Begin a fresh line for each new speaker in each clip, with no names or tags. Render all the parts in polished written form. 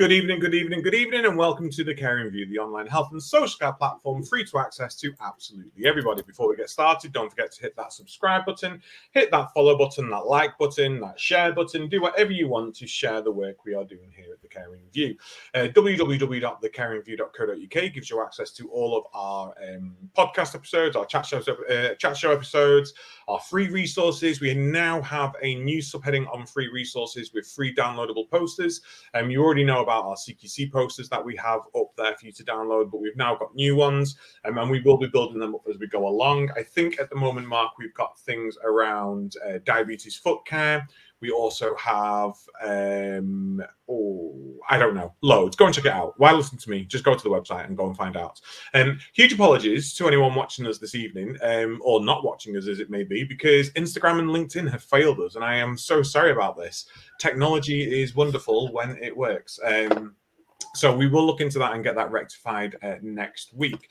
Good evening, and welcome to The Caring View, the online health and social care platform free to access to absolutely everybody. Before we get started, don't forget to hit that subscribe button, hit that follow button, that like button, that share button. Do whatever you want to share the work we are doing here at The Caring View. www.thecaringview.co.uk gives you access to all of our podcast episodes, our chat show episodes, our free resources. We now have a new subheading on free resources with free downloadable posters. You already know about our CQC posters that we have up there for you to download, but we've now got new ones, and we will be building them up as we go along. I think at the moment, Mark, we've got things around diabetes foot care. We also have, I don't know, loads. Go and check it out. Why listen to me? Just go to the website and go and find out. Huge apologies to anyone watching us this evening, or not watching us as it may be, because Instagram and LinkedIn have failed us, and I am so sorry about this. Technology is wonderful when it works. So we will look into that and get that rectified next week.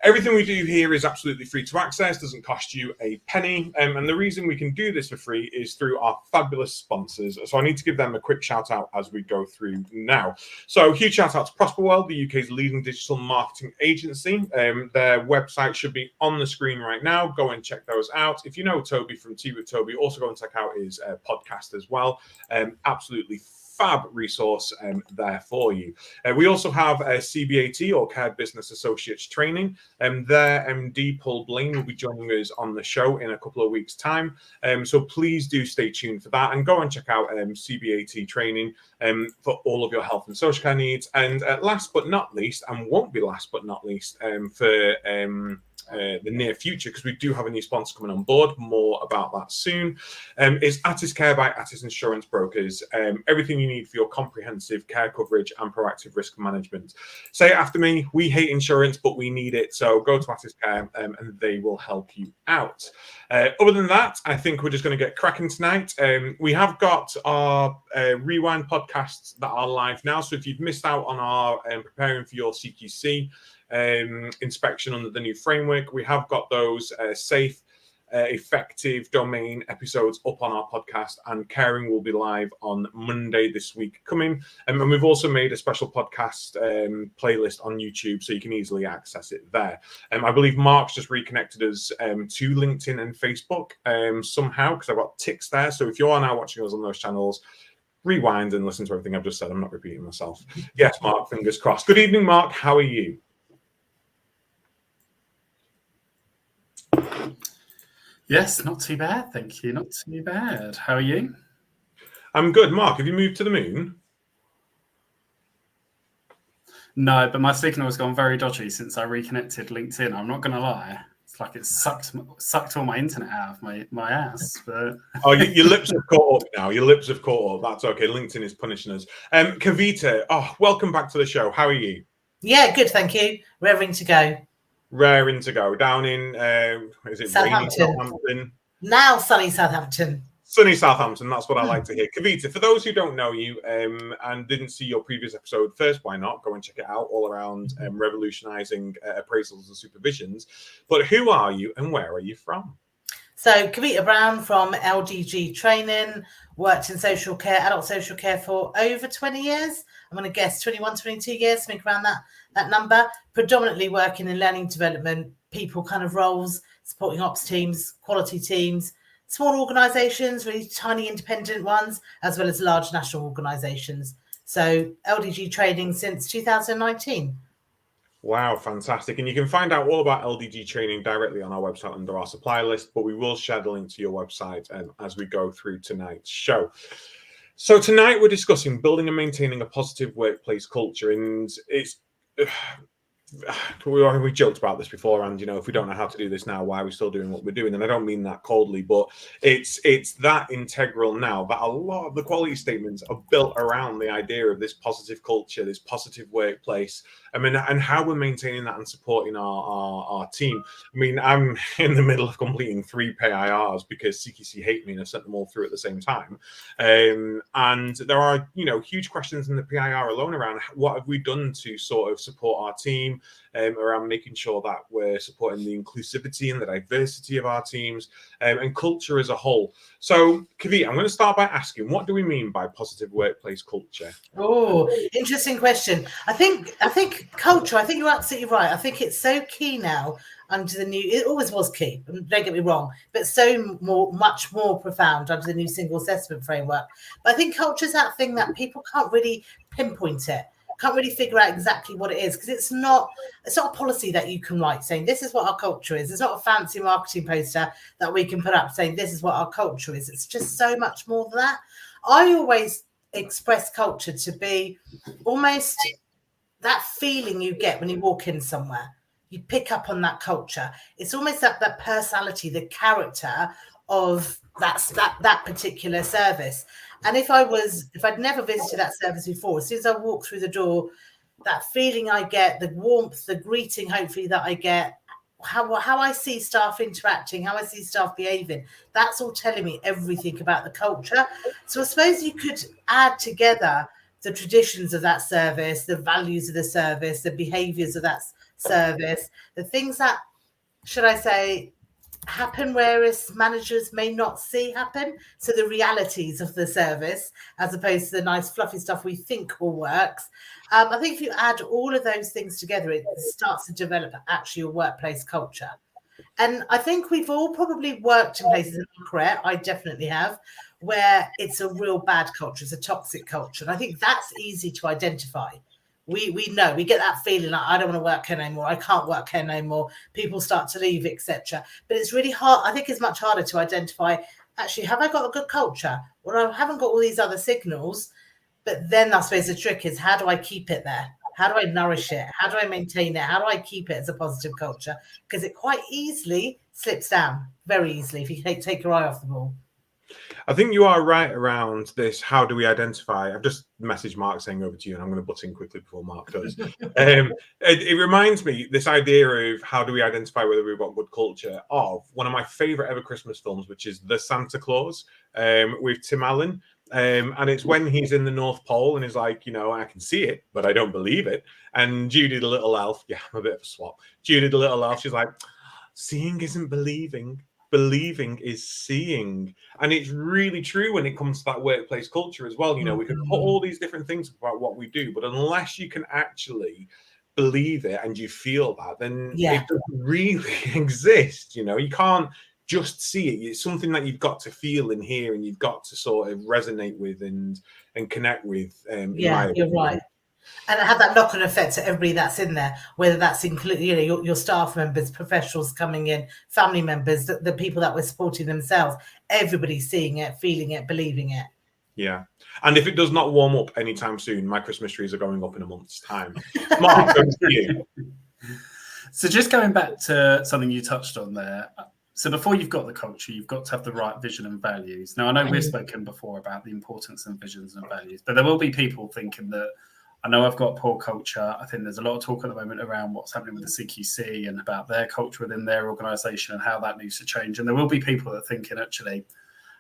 Everything we do here is absolutely free to access, doesn't cost you a penny. And the reason we can do this for free is through our fabulous sponsors. So I need to give them a quick shout out as we go through now. So huge shout out to Prosperworld, the UK's leading digital marketing agency. Their website should be on the screen right now. Go and check those out. If you know Toby from Tea with Toby, also go and check out his podcast as well. Absolutely fab resource there for you. We also have a CBAT or Care Business Associates training. Their MD, Paul Blaine, will be joining us on the show in a couple of weeks' time. So please do stay tuned for that and go and check out CBAT training for all of your health and social care needs. And last but not least, and won't be last but not least, for the near future, because we do have a new sponsor coming on board, more about that soon, is Attis Care by Attis Insurance Brokers. Everything you need for your comprehensive care coverage and proactive risk management. Say it after me: we hate insurance, but we need it. So go to Attis Care and they will help you out. Other than that, I think we're just going to get cracking tonight. We have got our Rewind podcasts that are live now. So if you've missed out on our preparing for your CQC inspection under the new framework, we have got those safe, effective domain episodes up on our podcast, and Caring will be live on Monday this week coming. And we've also made a special podcast playlist on YouTube, so you can easily access it there. I believe Mark's just reconnected us to LinkedIn and Facebook somehow, because I've got ticks there. So if you are now watching us on those channels, rewind and listen to everything I've just said. I'm not repeating myself. Yes, Mark, fingers crossed. Good evening, Mark. How are you?
Yes, not too bad, thank you. Not too bad. How are you?
I'm good. Mark, have you moved to the moon?
No, but my signal has gone very dodgy since I reconnected LinkedIn. I'm not going to lie. It's like it sucked all my internet out of my ass. But
oh, your lips have caught up now. Your lips have caught up. That's okay. LinkedIn is punishing us. Kavita, welcome back to the show. How are you?
Yeah, good, thank you. Raring to go.
Raring to go. Down in, is it
Southampton.
rainy Southampton?
Now sunny Southampton.
Sunny Southampton, that's what I like to hear. Kavita, for those who don't know you and didn't see your previous episode, first, why not? Go and check it out, all around revolutionising appraisals and supervisions. But who are you and where are you from?
So, Kavita Brown from LDG Training, worked in social care, adult social care for over 20 years. I'm going to guess 21, 22 years, something around that number. Predominantly working in learning development, people kind of roles, supporting ops teams, quality teams, small organisations, really tiny independent ones, as well as large national organisations. So LDG Training since 2019.
Wow, fantastic. And you can find out all about LDG training directly on our website under our supply list, but we will share the link to your website as we go through tonight's show. So tonight we're discussing building and maintaining a positive workplace culture, and it's we joked about this before, and if we don't know how to do this now, why are we still doing what we're doing? And I don't mean that coldly, but it's that integral now that a lot of the quality statements are built around the idea of this positive culture, this positive workplace. I mean, and how we're maintaining that and supporting our team. I mean, I'm in the middle of completing 3 PIRs because CQC hate me and I've sent them all through at the same time. And there are, huge questions in the PIR alone around what have we done to sort of support our team, around making sure that we're supporting the inclusivity and the diversity of our teams and culture as a whole. So, Kavita, I'm going to start by asking, what do we mean by positive workplace culture?
Oh, interesting question. I think culture, I think you're absolutely right. I think it's so key now under the new, it always was key, don't get me wrong, but much more profound under the new single assessment framework. But I think culture is that thing that people can't really pinpoint it, can't really figure out exactly what it is, because it's not a policy that you can write saying this is what our culture is. It's not a fancy marketing poster that we can put up saying this is what our culture is. It's just so much more than that. I always express culture to be almost that feeling you get when you walk in somewhere. You pick up on that culture. It's almost that personality, the character of that particular service. And if I'd never visited that service before, as soon as I walk through the door, that feeling I get, the warmth, the greeting, hopefully, that I get, how I see staff interacting, how I see staff behaving, that's all telling me everything about the culture. So I suppose you could add together the traditions of that service, the values of the service, the behaviors of that service, the things that, should I say, happen whereas managers may not see happen. So the realities of the service, as opposed to the nice fluffy stuff we think all works. I think if you add all of those things together, it starts to develop actually a workplace culture. And I think we've all probably worked in places in our career, I definitely have, where it's a real bad culture, it's a toxic culture. And I think that's easy to identify. We know, we get that feeling like, I don't want to work here no more, I can't work here no more, people start to leave, etc. But it's really hard. I think it's much harder to identify, actually, have I got a good culture? Well, I haven't got all these other signals. But then I suppose the trick is, how do I keep it there? How do I nourish it? How do I maintain it? How do I keep it as a positive culture? Because it quite easily slips down, very easily, if you take your eye off the ball.
I think you are right around this. How do we identify? I've just messaged Mark saying over to you, and I'm going to butt in quickly before Mark does. It reminds me, this idea of how do we identify whether we've got good culture, of one of my favorite ever Christmas films, which is The Santa Claus, with Tim Allen. And it's when he's in the North Pole and he's like, I can see it, but I don't believe it. And Judy, the little elf, I'm a bit of a swap. Judy, the little elf, she's like, seeing isn't believing. Believing is seeing. And it's really true when it comes to that workplace culture as well. We can put all these different things about what we do, but unless you can actually believe it and you feel that, then it doesn't really exist. You can't just see it. It's something that you've got to feel and hear, and you've got to sort of resonate with and connect with.
You're right. And have that knock-on effect to everybody that's in there, whether that's including, your staff members, professionals coming in, family members, the people that were supporting themselves, everybody seeing it, feeling it, believing it.
Yeah. And if it does not warm up anytime soon, my Christmas trees are going up in a month's time. Mark, over to you.
So just going back to something you touched on there. So before you've got the culture, you've got to have the right vision and values. Now, I know we've spoken before about the importance of visions and values, but there will be people thinking that, I know I've got poor culture. I think there's a lot of talk at the moment around what's happening with the CQC and about their culture within their organisation and how that needs to change. And there will be people that are thinking, actually,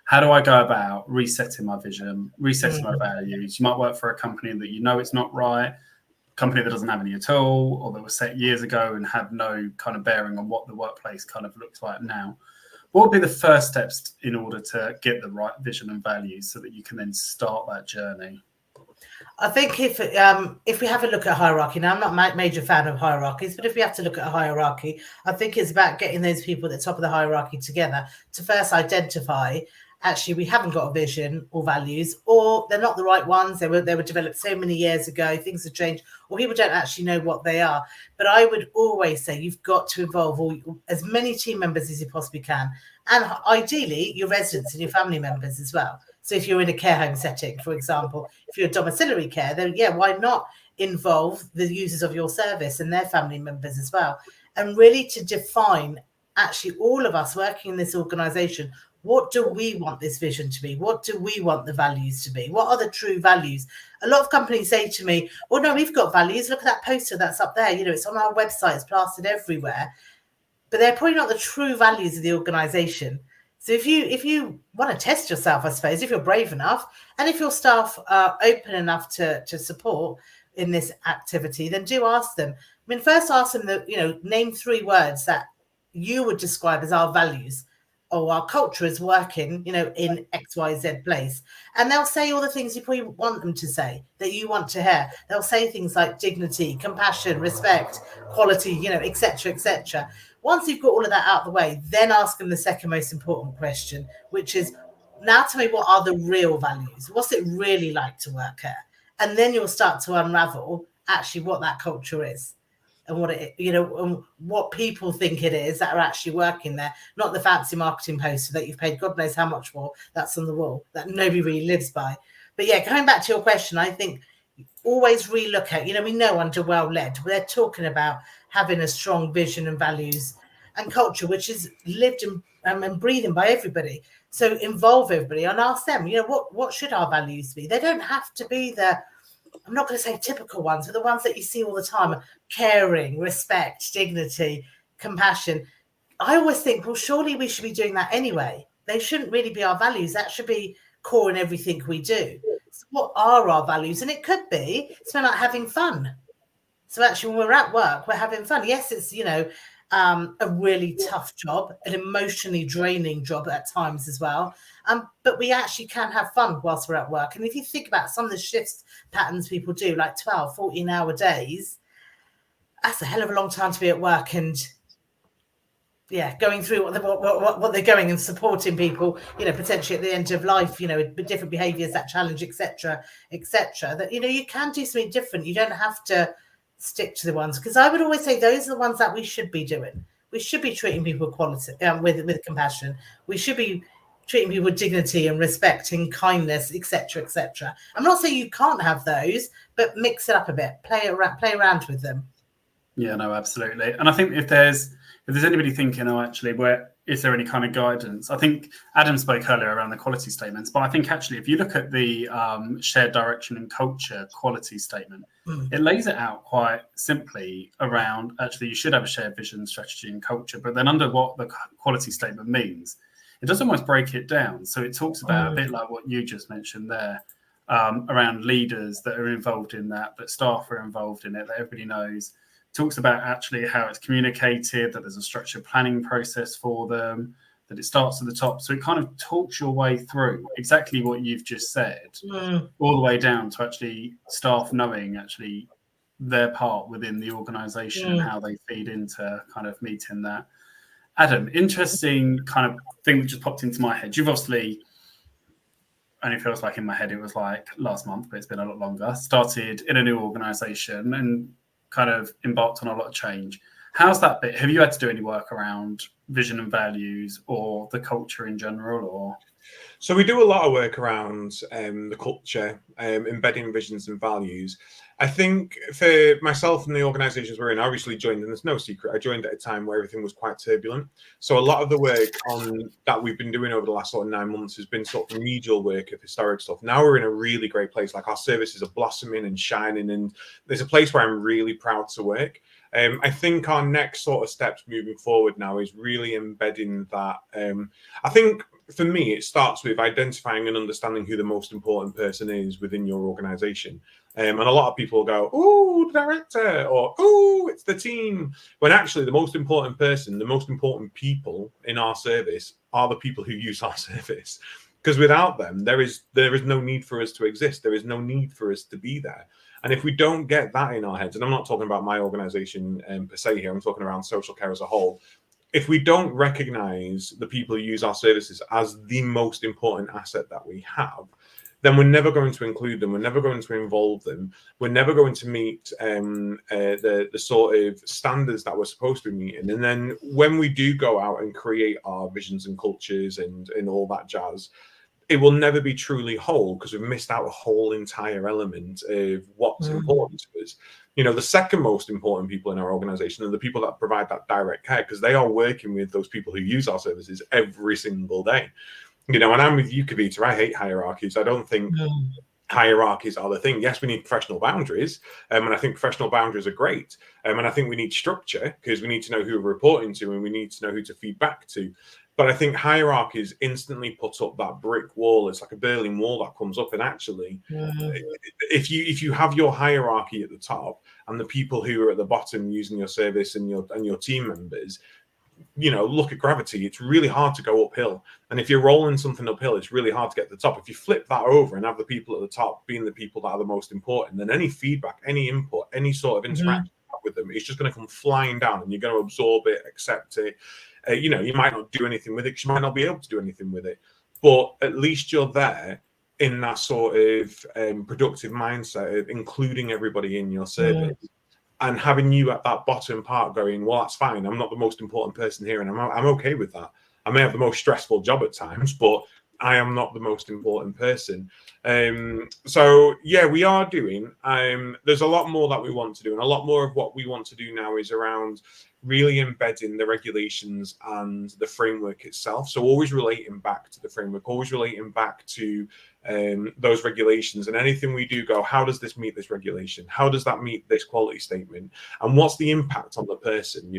how do I go about resetting my vision, resetting my values? You might work for a company that it's not right, a company that doesn't have any at all, or that was set years ago and had no kind of bearing on what the workplace kind of looks like now. What would be the first steps in order to get the right vision and values so that you can then start that journey?
I think if we have a look at hierarchy, now I'm not a major fan of hierarchies, but if we have to look at a hierarchy, I think it's about getting those people at the top of the hierarchy together to first identify, actually, we haven't got a vision or values, or they're not the right ones. They were developed so many years ago, things have changed, or people don't actually know what they are. But I would always say you've got to involve as many team members as you possibly can, and ideally your residents and your family members as well. So if you're in a care home setting, for example, if you're domiciliary care, then why not involve the users of your service and their family members as well? And really to define, actually, all of us working in this organisation, what do we want this vision to be? What do we want the values to be? What are the true values? A lot of companies say to me, well, no, we've got values. Look at that poster that's up there. It's on our website. It's plastered everywhere. But they're probably not the true values of the organisation. So if you want to test yourself, I suppose, if you're brave enough, and if your staff are open enough to support in this activity, then do ask them, mean, first ask them that, name 3 words that you would describe as our values or our culture is working, in XYZ place. And they'll say all the things you probably want them to say, that you want to hear. They'll say things like dignity, compassion, respect, quality, et cetera, et cetera. Once you've got all of that out of the way, then ask them the second most important question, which is, now tell me, what are the real values? What's it really like to work here? And then you'll start to unravel actually what that culture is. And what and what people think it is that are actually working there, not the fancy marketing poster that you've paid God knows how much for. That's on the wall that nobody really lives by. But yeah, going back to your question, I think always relook at. We know under Well Led, they're talking about having a strong vision and values and culture, which is lived and breathing by everybody. So involve everybody and ask them. What should our values be? They don't have to be I'm not going to say typical ones, but the ones that you see all the time: caring, respect, dignity, compassion. I always think, well, surely we should be doing that anyway. They shouldn't really be our values. That should be core in everything we do. So what are our values? And it could be something like having fun. So actually, when we're at work, we're having fun. Yes, it's, a really tough job, an emotionally draining job at times as well. But we actually can have fun whilst we're at work. And if you think about some of the shifts patterns people do, like 12, 14-hour days, that's a hell of a long time to be at work and, going through what they're going and supporting people, potentially at the end of life, with different behaviours that challenge, et cetera, that, you can do something different. You don't have to stick to the ones, because I would always say those are the ones that we should be doing. We should be treating people with quality, with compassion. We should be treating people with dignity and respect and kindness, etc., etc. I'm not saying you can't have those, but mix it up a bit, play around with them.
Yeah, no, absolutely. And I think if there's anybody thinking, actually, where is there any kind of guidance? I think Adam spoke earlier around the quality statements, but I think actually, if you look at the shared direction and culture quality statement, it lays it out quite simply around, actually, you should have a shared vision, strategy, and culture, but then under what the quality statement means, it does almost break it down. So it talks about a bit like what you just mentioned there, around leaders that are involved in that staff are involved in it, that everybody knows. Talks about actually how it's communicated, that there's a structured planning process for them, that it starts at the top. So it kind of talks your way through exactly what you've just said, all the way down to actually staff knowing actually their part within the organisation and how they feed into kind of meeting that. Adam, interesting kind of thing that just popped into my head. You've obviously, only feels like in my head it was like last month, but it's been a lot longer, started in a new organisation and kind of embarked on a lot of change. How's that bit? Have you had to do any work around vision and values or the culture in general? Or
so we do a lot of work around the culture, embedding visions and values. I think for myself and the organisations we're in, I obviously joined, and there's no secret, I joined at a time where everything was quite turbulent. So a lot of the work that we've been doing over the last sort of 9 months has been sort of remedial work of historic stuff. Now we're in a really great place. Like, our services are blossoming and shining, and there's a place where I'm really proud to work. I think our next sort of steps moving forward now is really embedding that. I think for me, it starts with identifying and understanding who the most important person is within your organisation. And a lot of people go, "Oh, the director," or "Oh, it's the team," when actually the most important person, the most important people in our service are the people who use our service. Because without them, there is no need for us to exist. There is no need for us to be there. And if we don't get that in our heads, and I'm not talking about my organisation per se here, I'm talking around social care as a whole. If we don't recognise the people who use our services as the most important asset that we have, then we're never going to include them. We're never going to involve them. We're never going to meet the sort of standards that we're supposed to be meeting. And then when we do go out and create our visions and cultures and all that jazz, it will never be truly whole, because we've missed out a whole entire element of what's important to us. The second most important people in our organization are the people that provide that direct care, because they are working with those people who use our services every single day. And I'm with you, Kavita. I hate hierarchies. I don't think hierarchies are the thing. Yes, we need professional boundaries, and I think professional boundaries are great. And I think we need structure, because we need to know who we're reporting to, and we need to know who to feed back to. But I think hierarchies instantly put up that brick wall. It's like a Berlin Wall that comes up. And actually, if you have your hierarchy at the top and the people who are at the bottom using your service and your team members, look at gravity. It's really hard to go uphill. And if you're rolling something uphill, it's really hard to get to the top. If you flip that over and have the people at the top being the people that are the most important, then any feedback, any input, any sort of interaction with them, it's just going to come flying down, and you're going to absorb it, accept it. You might not do anything with it because you might not be able to do anything with it, but at least you're there in that sort of productive mindset of including everybody in your service. And having you at that bottom part going, well, that's fine. I'm not the most important person here, and I'm okay with that. I may have the most stressful job at times, but I am not the most important person. So yeah, we are doing. There's a lot more that we want to do, and a lot more of what we want to do now is around really embedding the regulations and the framework itself. So always relating back to the framework, always relating back to those regulations, and anything we do go, how does this meet this regulation? How does that meet this quality statement? And what's the impact on the person?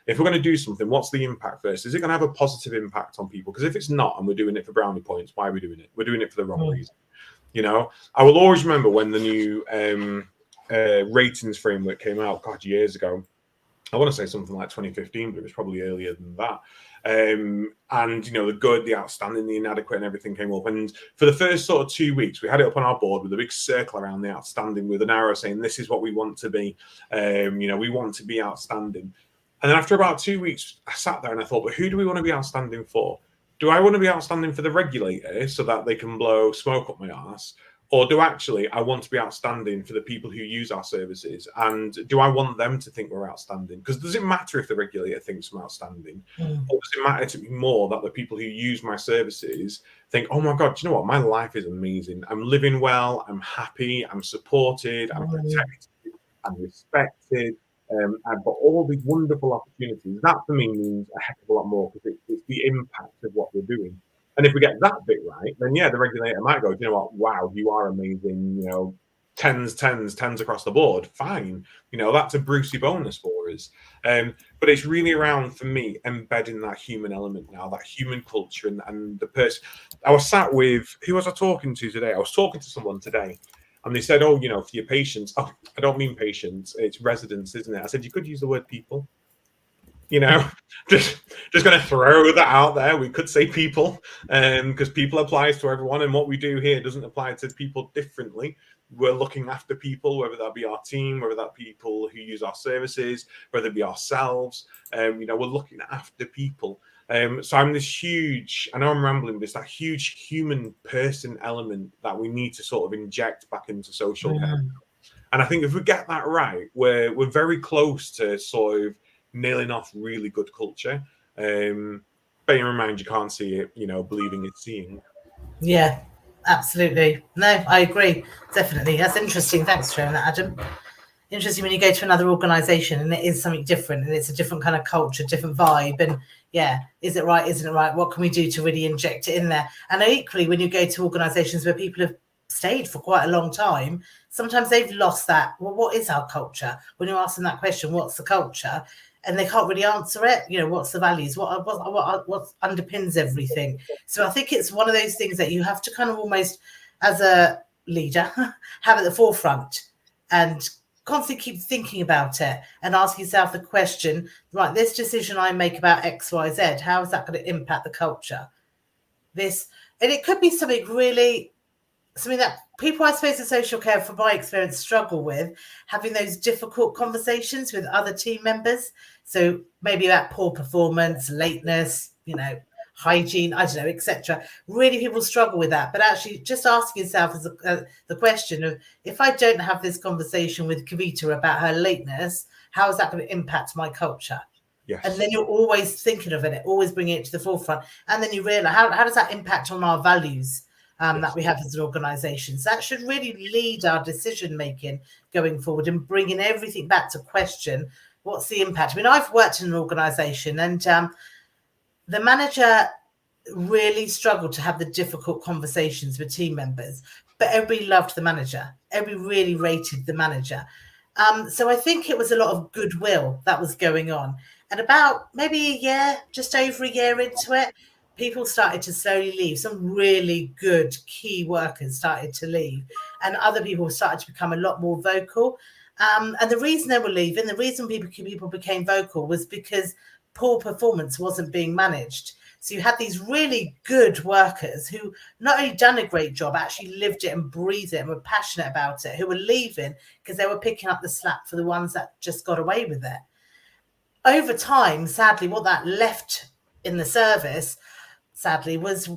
If we're going to do something, what's the impact first? Is it going to have a positive impact on people? Because if it's not, and we're doing it for brownie points, why are we doing it? We're doing it for the wrong reason. I will always remember when the new ratings framework came out, years ago. I want to say something like 2015, but it was probably earlier than that. And the good, the outstanding, the inadequate, and everything came up. And for the first sort of 2 weeks, we had it up on our board with a big circle around the outstanding with an arrow saying, this is what we want to be. We want to be outstanding. And then after about 2 weeks, I sat there and I thought, but who do we want to be outstanding for? Do I want to be outstanding for the regulator so that they can blow smoke up my arse? Or do I want to be outstanding for the people who use our services? And do I want them to think we're outstanding? Because does it matter if the regulator thinks I'm outstanding? Or does it matter to me more that the people who use my services think, oh my God, do you know what? My life is amazing. I'm living well. I'm happy. I'm supported. I'm protected. I'm respected. I've got all these wonderful opportunities. That for me means a heck of a lot more, because it's the impact of what we're doing. And if we get that bit right, then yeah, the regulator might go, do you know what? Wow, you are amazing. Tens across the board. Fine. That's a Brucey bonus for us. But it's really around, for me, embedding that human element now, that human culture and the person. I was sat with, who was I talking to today? I was talking to someone today, and they said, for your patients. Oh, I don't mean patients. It's residents, isn't it? I said, you could use the word people. Just going to throw that out there. We could say people, because people applies to everyone, and what we do here doesn't apply to people differently. We're looking after people, whether that be our team, whether that be people who use our services, whether it be ourselves. We're looking after people. So I'm this huge, I know I'm rambling, but it's that huge human person element that we need to sort of inject back into social care. And I think if we get that right, we're very close to sort of nailing off really good culture. Bearing in mind, you can't see it, believing it's seeing.
Yeah, absolutely. No, I agree. Definitely. That's interesting. Thanks for sharing that, Adam. Interesting when you go to another organisation and it is something different, and it's a different kind of culture, different vibe. And yeah, is it right? Isn't it right? What can we do to really inject it in there? And equally, when you go to organisations where people have stayed for quite a long time, sometimes they've lost that. Well, what is our culture? When you ask them that question, what's the culture? And they can't really answer it. What's the values? What underpins everything? So I think it's one of those things that you have to kind of almost, as a leader, have at the forefront and constantly keep thinking about it and ask yourself the question, right, this decision I make about X, Y, Z, how is that going to impact the culture? And it could be something that people, I suppose, in social care, from my experience, struggle with, having those difficult conversations with other team members. So maybe about poor performance, lateness, hygiene, I don't know, etc. Really, people struggle with that. But actually, just asking yourself the question of, if I don't have this conversation with Kavita about her lateness, how is that going to impact my culture?
Yes.
And then you're always thinking of it, always bringing it to the forefront. And then you realize, how does that impact on our values that we have as an organisation? So that should really lead our decision making going forward, and bringing everything back to question, what's the impact? I mean, I've worked in an organisation, and the manager really struggled to have the difficult conversations with team members, but everybody loved the manager. Everybody really rated the manager. So I think it was a lot of goodwill that was going on. And about maybe a year, just over a year into it, people started to slowly leave. Some really good key workers started to leave, and other people started to become a lot more vocal. And the reason they were leaving, the reason people became vocal was because poor performance wasn't being managed. So you had these really good workers who not only done a great job, actually lived it and breathed it and were passionate about it, who were leaving because they were picking up the slack for the ones that just got away with it. Over time, sadly, what that left in the service, sadly, was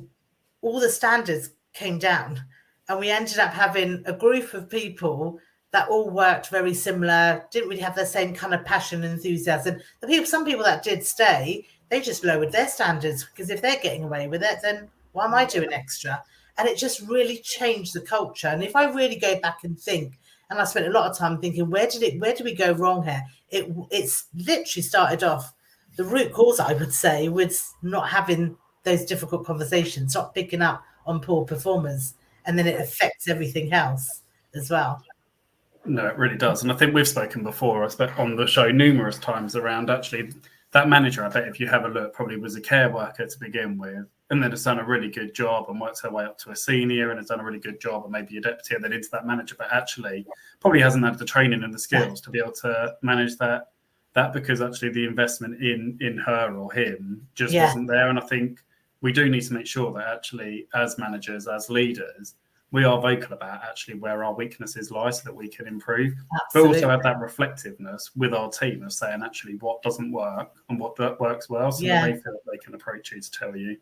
all the standards came down, and we ended up having a group of people that all worked very similar, didn't really have the same kind of passion and enthusiasm. Some people that did stay, they just lowered their standards, because if they're getting away with it, then why am I doing extra? And it just really changed the culture. And if I really go back and think, and I spent a lot of time thinking, where did we go wrong here? It's literally started off, the root cause, I would say, was not having those difficult conversations, not picking up on poor performers, and then it affects everything else as well.
No, it really does. And I think we've spoken before, on the show numerous times, around actually that manager, I bet if you have a look, probably was a care worker to begin with, and then has done a really good job and worked her way up to a senior and has done a really good job, and maybe a deputy and then into that manager, but actually probably hasn't had the training and the skills to be able to manage that because actually the investment in her or him just wasn't there. And I think we do need to make sure that actually, as managers, as leaders, we are vocal about actually where our weaknesses lie so that we can improve. Absolutely. But also have that reflectiveness with our team of saying actually what doesn't work and what works well, so that they feel that they can approach you to tell you.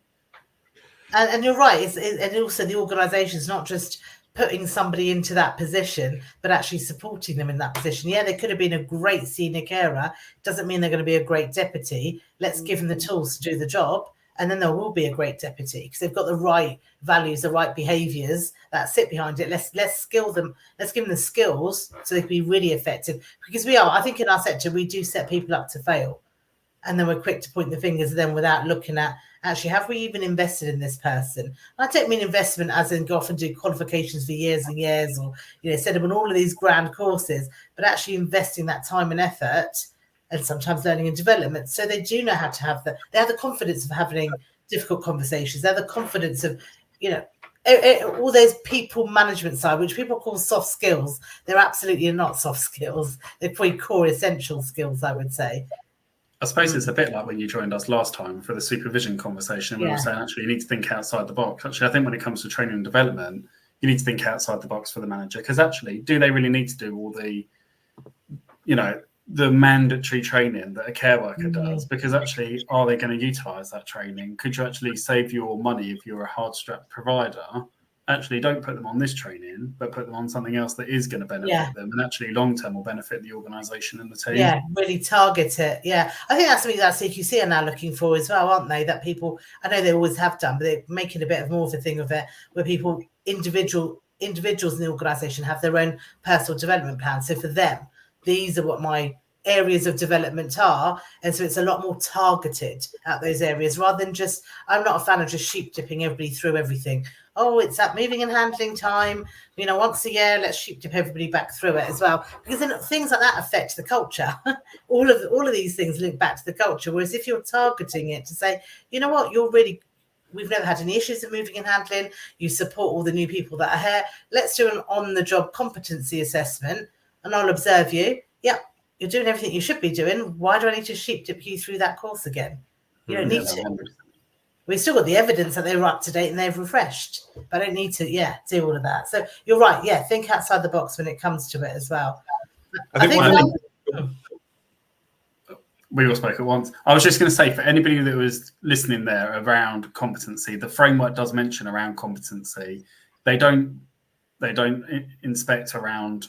And you're right. And also the organisation is not just putting somebody into that position, but actually supporting them in that position. Yeah, they could have been a great senior carer. Doesn't mean they're going to be a great deputy. Let's give them the tools to do the job, and then there will be a great deputy because they've got the right values, the right behaviours that sit behind it. Let's skill them. Let's give them the skills so they can be really effective. Because I think in our sector, we do set people up to fail. And then we're quick to point the fingers at them without looking at, actually, have we even invested in this person? And I don't mean investment as in go off and do qualifications for years and years, or set them on all of these grand courses, but actually investing that time and effort, and sometimes learning and development, so they do know how to have they have the confidence of having difficult conversations. They have the confidence of, all those people management side, which people call soft skills. They're absolutely not soft skills. They're probably core essential skills, I would say.
I suppose it's a bit like when you joined us last time for the supervision conversation. We were saying, actually, you need to think outside the box. Actually, I think when it comes to training and development, you need to think outside the box for the manager, because actually, do they really need to do all the, the mandatory training that a care worker does? Because actually, are they going to utilise that training? Could you actually save your money if you're a hard-strapped provider? Actually, don't put them on this training, but put them on something else that is going to benefit them, and actually long-term will benefit the organisation and the team.
Yeah, really target it. Yeah, I think that's something that CQC are now looking for as well, aren't they? That people, I know they always have done, but they're making a bit of more of a thing of it, where people, individuals in the organisation have their own personal development plan. So for them, these are what my areas of development are, and so it's a lot more targeted at those areas, rather than just, I'm not a fan of just sheep dipping everybody through everything. Oh, it's that moving and handling time, once a year, let's sheep dip everybody back through it as well, because then things like that affect the culture. all of these things link back to the culture, whereas if you're targeting it to say, you know what, we've never had any issues of moving and handling, you support all the new people that are here, let's do an on-the-job competency assessment, and I'll observe you. Yep, you're doing everything you should be doing. Why do I need to sheep dip you through that course again? You don't need to. We've still got the evidence that they were up to date and they've refreshed, but I don't need to, do all of that. So you're right. Yeah, think outside the box when it comes to it as well.
I think we all spoke at once. I was just going to say, for anybody that was listening there around competency, the framework does mention around competency. They don't inspect around.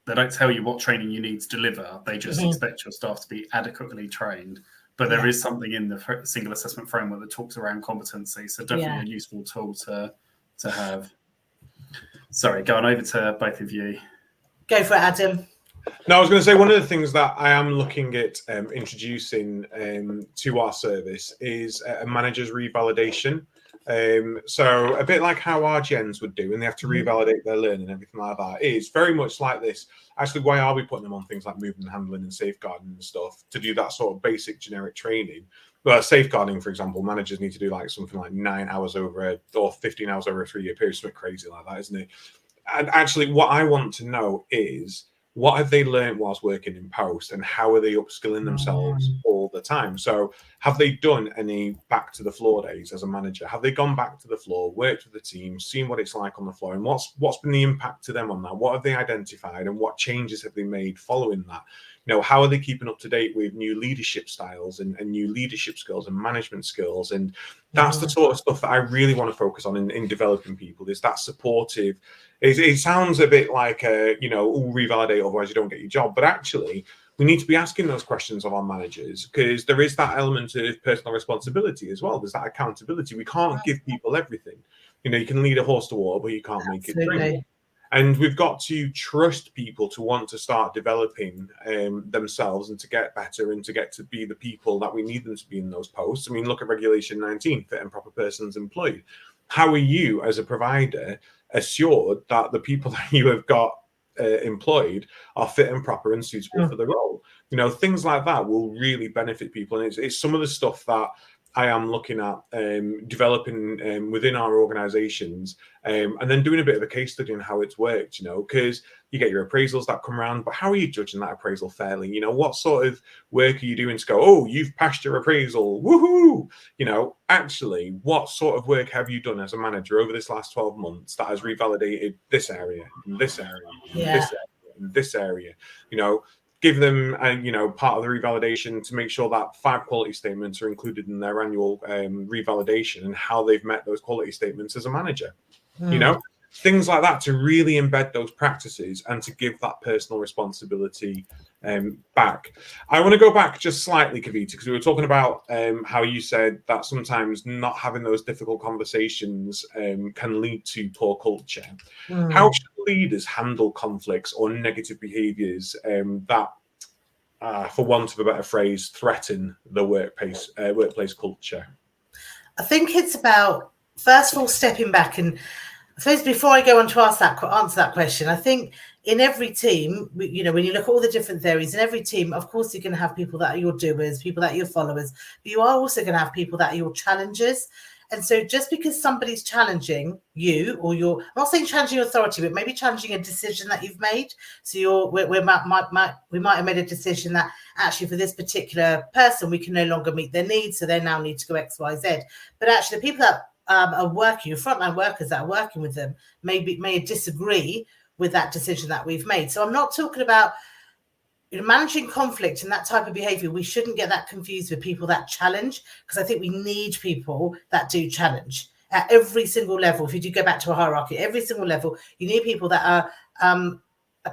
They don't tell you what training you need to deliver. They just expect your staff to be adequately trained. But there is something in the single assessment framework that talks around competency. So definitely a useful tool to have. Sorry, going over to both of you.
Go for it, Adam.
No, I was going to say, one of the things that I am looking at introducing to our service is a manager's revalidation. So a bit like how our gens would do, and they have to revalidate their learning and everything like that. It is very much like this. Actually, why are we putting them on things like movement and handling and safeguarding and stuff to do that sort of basic generic training? Well, safeguarding, for example, managers need to do like something like 9 hours or 15 hours over a 3-year period, something crazy like that, isn't it? And actually, what I want to know is, what have they learned whilst working in post, and how are they upskilling themselves all the time? So have they done any back to the floor days as a manager? Have they gone back to the floor, worked with the team, seen what it's like on the floor, and what's been the impact to them on that? What have they identified, and what changes have they made following that? You know, how are they keeping up to date with new leadership styles and new leadership skills and management skills? And that's the sort of stuff that I really want to focus on in developing people, is that supportive. It sounds a bit like, revalidate, otherwise you don't get your job. But actually, we need to be asking those questions of our managers, because there is that element of personal responsibility as well. There's that accountability. We can't give people everything. You know, you can lead a horse to water, but you can't make it drink. And we've got to trust people to want to start developing themselves and to get better and to get to be the people that we need them to be in those posts. I mean, look at Regulation 19, fit and proper persons employed. How are you as a provider assured that the people that you have got employed are fit and proper and suitable for the role? You know, things like that will really benefit people. And it's some of the stuff that I am looking at developing within our organizations, and then doing a bit of a case study on how it's worked, you know, because you get your appraisals that come around, but how are you judging that appraisal fairly? You know, what sort of work are you doing to go, oh, you've passed your appraisal, woohoo? You know, actually, what sort of work have you done as a manager over this last 12 months that has revalidated this area, and this area, and this area, and this area? You know, give them, part of the revalidation to make sure that 5 quality statements are included in their annual revalidation, and how they've met those quality statements as a manager. You know, things like that, to really embed those practices and to give that personal responsibility back. I want to go back just slightly, Kavita, because we were talking about how you said that sometimes not having those difficult conversations can lead to poor culture. How should leaders handle conflicts or negative behaviors that, for want of a better phrase, threaten the workplace culture?
I think it's about, first of all, stepping back. And I suppose before I go on to answer that question, I think in every team, you know, when you look at all the different theories, in every team, of course, you're going to have people that are your doers, people that are your followers, but you are also going to have people that are your challengers. And so just because somebody's challenging you, or I'm not saying challenging your authority, but maybe challenging a decision that you've made. So we might have made a decision that actually for this particular person, we can no longer meet their needs, so they now need to go X, Y, Z. But actually the people that are working, your frontline workers that are working with them may disagree with that decision that we've made. So I'm not talking about, you know, managing conflict and that type of behavior. We shouldn't get that confused with people that challenge, because I think we need people that do challenge at every single level. If you do go back to a hierarchy, every single level, you need people that are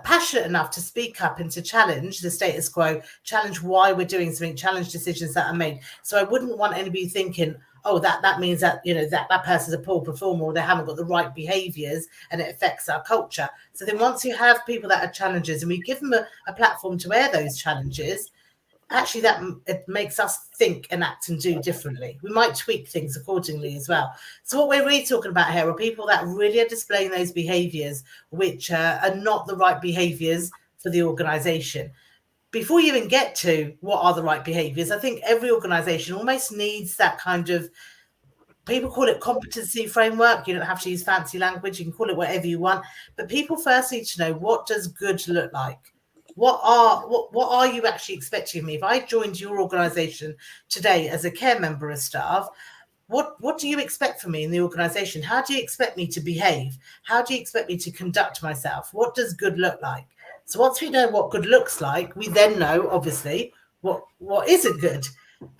passionate enough to speak up and to challenge the status quo, challenge why we're doing something, challenge decisions that are made. So I wouldn't want anybody thinking, oh, that means that, you know, that person's a poor performer, or they haven't got the right behaviors and it affects our culture. So then once you have people that are challengers and we give them a platform to air those challenges, actually that it makes us think and act and do differently. We might tweak things accordingly as well. So what we're really talking about here are people that really are displaying those behaviors which are not the right behaviors for the organization. Before you even get to what are the right behaviors, I think every organization almost needs that kind of, people call it competency framework. You don't have to use fancy language. You can call it whatever you want. But people first need to know, what does good look like? What are you actually expecting of me? If I joined your organization today as a care member of staff, what do you expect from me in the organization? How do you expect me to behave? How do you expect me to conduct myself? What does good look like? So once we know what good looks like, we then know, obviously, what isn't good.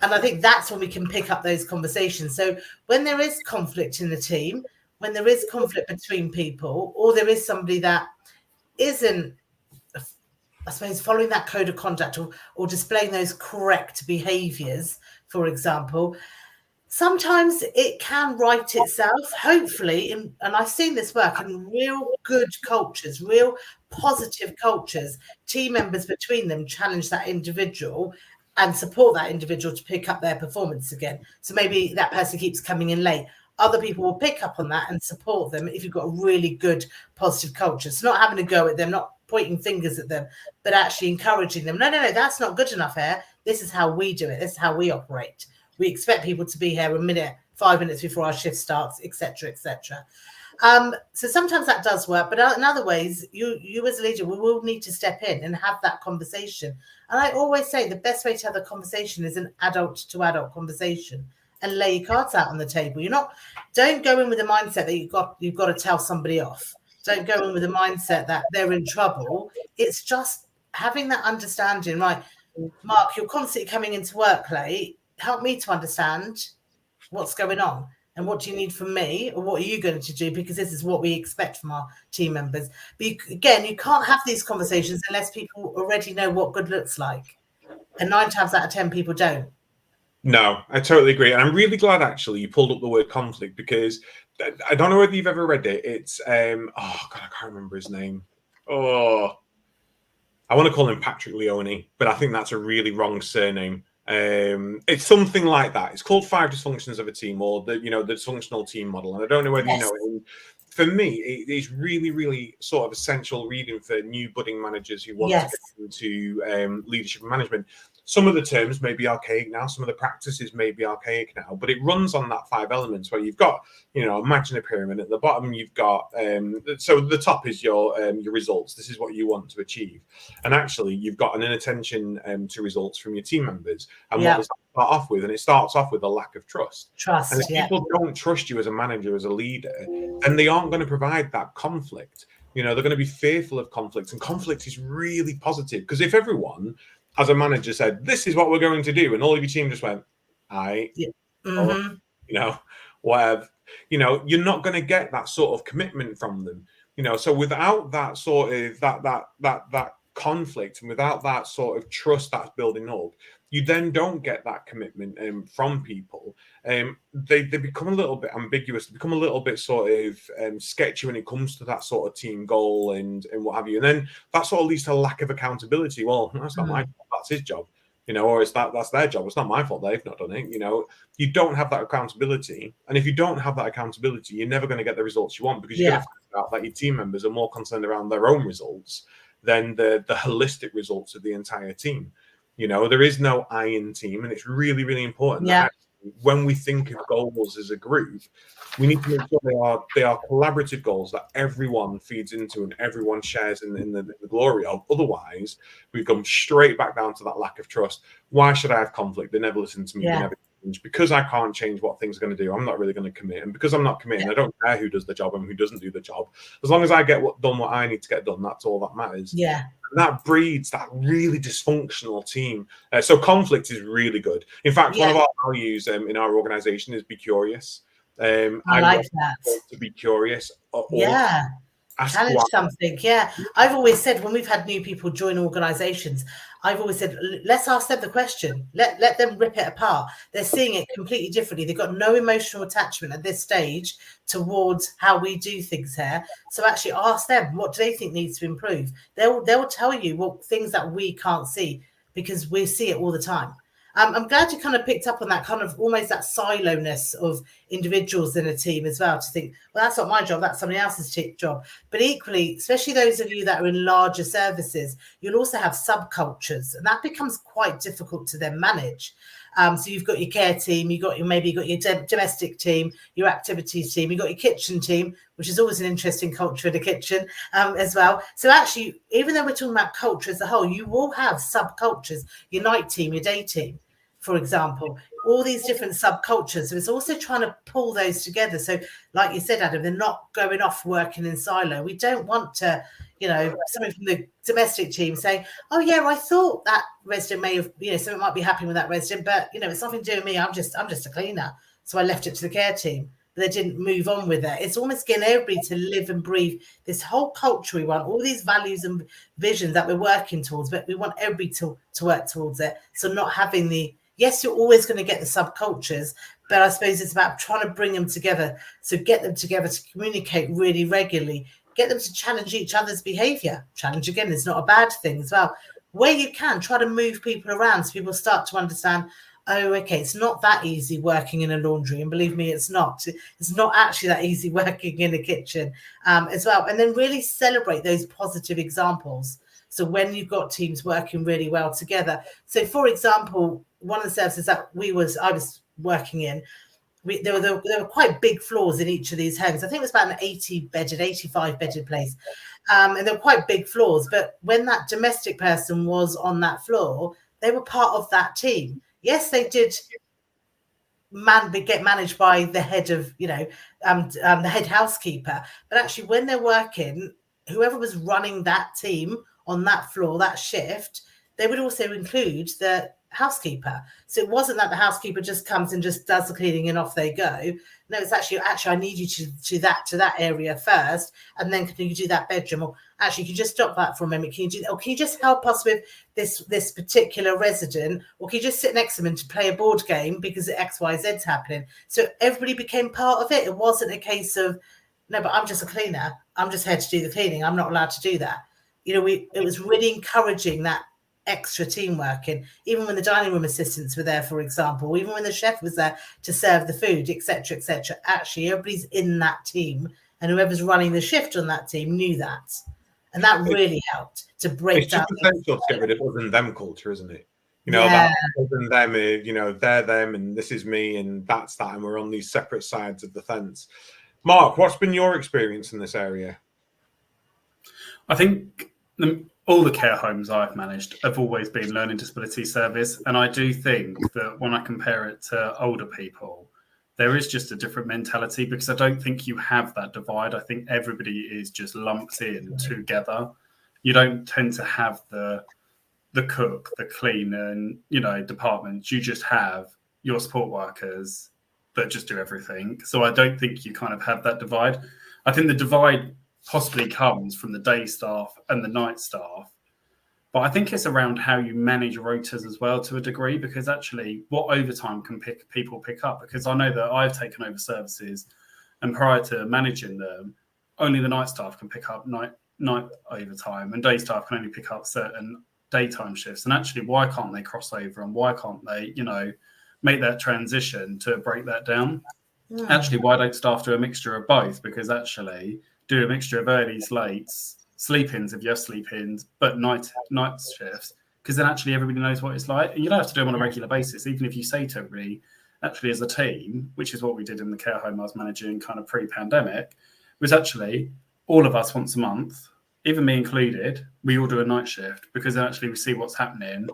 And I think that's when we can pick up those conversations. So when there is conflict in the team, when there is conflict between people, or there is somebody that isn't, I suppose, following that code of conduct or displaying those correct behaviors, for example, sometimes it can right itself, hopefully, and I've seen this work in real good cultures, real positive cultures. Team members between them challenge that individual and support that individual to pick up their performance again. So maybe that person keeps coming in late. other people will pick up on that and support them if you've got a really good positive culture. So not having to go at them, not pointing fingers at them, but actually encouraging them. No, that's not good enough here. This is how we do it. This is how we operate. We expect people to be here 5 minutes before our shift starts, etc., etc. So sometimes that does work, but in other ways, you as a leader, we will need to step in and have that conversation. And I always say the best way to have the conversation is an adult to adult conversation, and lay your cards out on the table. Don't go in with the mindset that you've got to tell somebody off. Don't go in with the mindset that they're in trouble. It's just having that understanding, right? Mark, you're constantly coming into work late. Help me to understand what's going on. And what do you need from me? Or what are you going to do? Because this is what we expect from our team members. But you can't have these conversations unless people already know what good looks like. And 9 times out of 10, people don't.
No, I totally agree. And I'm really glad, actually, you pulled up the word conflict, because I don't know whether you've ever read it. It's, I can't remember his name. I want to call him Patrick Leone, but I think that's a really wrong surname. It's something like that. It's called 5 Dysfunctions of a Team, or the dysfunctional team model. And I don't know whether you know it. For me, it is really, really sort of essential reading for new budding managers who want to get into leadership and management. Some of the terms may be archaic now, some of the practices may be archaic now, but it runs on that 5 elements where you've got, imagine a pyramid. At the bottom, you've got, so the top is your results. This is what you want to achieve. And actually, you've got an inattention to results from your team members. And what does that start off with? And it starts off with a lack of trust. And if people don't trust you as a manager, as a leader, then they aren't going to provide that conflict. They're going to be fearful of conflict. And conflict is really positive, because if everyone, as a manager, said, this is what we're going to do, and all of your team just went, whatever, you're not going to get that sort of commitment from them. So without that sort of that conflict, and without that sort of trust that's building up, you then don't get that commitment from people. They become a little bit ambiguous, they become a little bit sort of sketchy when it comes to that sort of team goal and what have you. And then that sort of leads to a lack of accountability. Well, that's not my job, that's his job, or that's their job. It's not my fault they've not done it. You don't have that accountability. And if you don't have that accountability, you're never going to get the results you want, because you're going to find out that your team members are more concerned around their own results than the holistic results of the entire team. There is no I in team, and it's really, really important that when we think of goals as a group, we need to make sure they are collaborative goals that everyone feeds into and everyone shares in the glory of. Otherwise, we come straight back down to that lack of trust. Why should I have conflict? They never listen to me. They never change. Because I can't change what things are going to do, I'm not really going to commit. And because I'm not committing, I don't care who does the job and who doesn't do the job. As long as I get done what I need to get done, that's all that matters. And that breeds that really dysfunctional team. So conflict is really good. In fact, one of our values in our organization is be curious. I like that. To be curious.
Challenge something. I've always said, when we've had new people join organizations, I've always said, let's ask them the question. Let them rip it apart. They're seeing it completely differently. They've got no emotional attachment at this stage towards how we do things here. So actually ask them, what do they think needs to improve? They'll tell you what things that we can't see, because we see it all the time. I'm glad you kind of picked up on that kind of almost that silo-ness of individuals in a team as well, to think, well, that's not my job, that's somebody else's job. But equally, especially those of you that are in larger services, you'll also have subcultures, and that becomes quite difficult to then manage. So you've got your care team, maybe you've got your domestic team, your activities team, you've got your kitchen team, which is always an interesting culture in the kitchen as well. So actually, even though we're talking about culture as a whole, you will have subcultures, your night team, your day team, for example, all these different subcultures. So it's also trying to pull those together. So like you said, Adam, they're not going off working in silo. We don't want to, somebody from the domestic team saying, oh yeah, I thought that resident may have, something might be happening with that resident, but it's nothing to do with me. I'm just a cleaner. So I left it to the care team, but they didn't move on with it. It's almost getting everybody to live and breathe this whole culture we want, all these values and visions that we're working towards, but we want everybody to work towards it. So not having yes, you're always going to get the subcultures, but I suppose it's about trying to bring them together. So get them together to communicate really regularly, get them to challenge each other's behavior. Challenge, again, is not a bad thing as well. Where you can, try to move people around so people start to understand, oh, okay, it's not that easy working in a laundry. And believe me, it's not. It's not actually that easy working in a kitchen as well. And then really celebrate those positive examples. So when you've got teams working really well together. So, for example, one of the services that I was working in, there were quite big floors in each of these homes. I think it was about an 85-bedded place. And they were quite big floors. But when that domestic person was on that floor, they were part of that team. Yes, they did get managed by the head of, the head housekeeper. But actually, when they're working, whoever was running that team on that floor, that shift, they would also include the housekeeper. So it wasn't that the housekeeper just comes and just does the cleaning and off they go. No, it's actually I need you to do that area first, and then can you do that bedroom? Or actually, can you just stop that for a moment? Can you do that? Or can you just help us with this particular resident? Or can you just sit next to them to play a board game because XYZ's happening? So everybody became part of it. It wasn't a case of, no, but I'm just a cleaner. I'm just here to do the cleaning. I'm not allowed to do that. It was really encouraging that extra teamwork, and even when the dining room assistants were there, for example, even when the chef was there to serve the food, etc., actually everybody's in that team, and whoever's running the shift on that team knew that, and that really helped to break down.
It's essential to get rid of us and them culture, isn't it? That us and them, they're them and this is me and that's that, and we're on these separate sides of the fence. Mark, what's been your experience in this area?
I think all the care homes I've managed have always been learning disability service. And I do think that when I compare it to older people, there is just a different mentality, because I don't think you have that divide. I think everybody is just lumped in together. You don't tend to have the cook, the cleaner, and, departments. You just have your support workers that just do everything. So I don't think you kind of have that divide. I think the divide possibly comes from the day staff and the night staff. But I think it's around how you manage rotas as well, to a degree, because actually what overtime can people pick up? Because I know that I've taken over services, and prior to managing them, only the night staff can pick up night overtime, and day staff can only pick up certain daytime shifts. And actually, why can't they cross over, and why can't they, make that transition to break that down? Yeah. Actually, why don't staff do a mixture of both? Because actually, do a mixture of earlies, lates, sleep-ins if you have sleep-ins, but night shifts, because then actually everybody knows what it's like. And you don't have to do them on a regular basis, even if you say to everybody, actually as a team, which is what we did in the care home I was managing kind of pre-pandemic, was actually all of us once a month, even me included, we all do a night shift, because then actually we see what's happening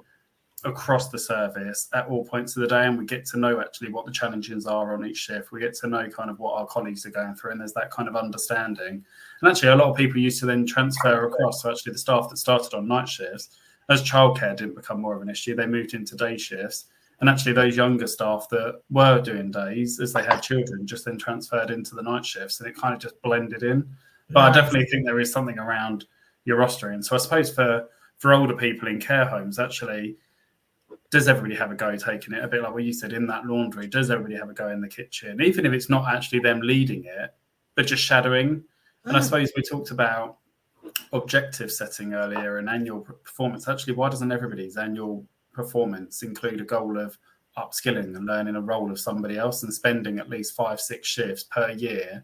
across the service at all points of the day, and we get to know actually what the challenges are on each shift. We get to know kind of what our colleagues are going through, and there's that kind of understanding. And actually a lot of people used to then transfer across. So actually the staff that started on night shifts, as childcare didn't become more of an issue, they moved into day shifts. And actually those younger staff that were doing days, as they had children, just then transferred into the night shifts, and it kind of just blended in. But I definitely think there is something around your rostering. So I suppose for older people in care homes, actually, does everybody have a go taking it? A bit like what you said in that laundry, does everybody have a go in the kitchen? Even if it's not actually them leading it, but just shadowing. And I suppose we talked about objective setting earlier and annual performance. Actually, why doesn't everybody's annual performance include a goal of upskilling and learning a role of somebody else, and spending at least 5-6 shifts per year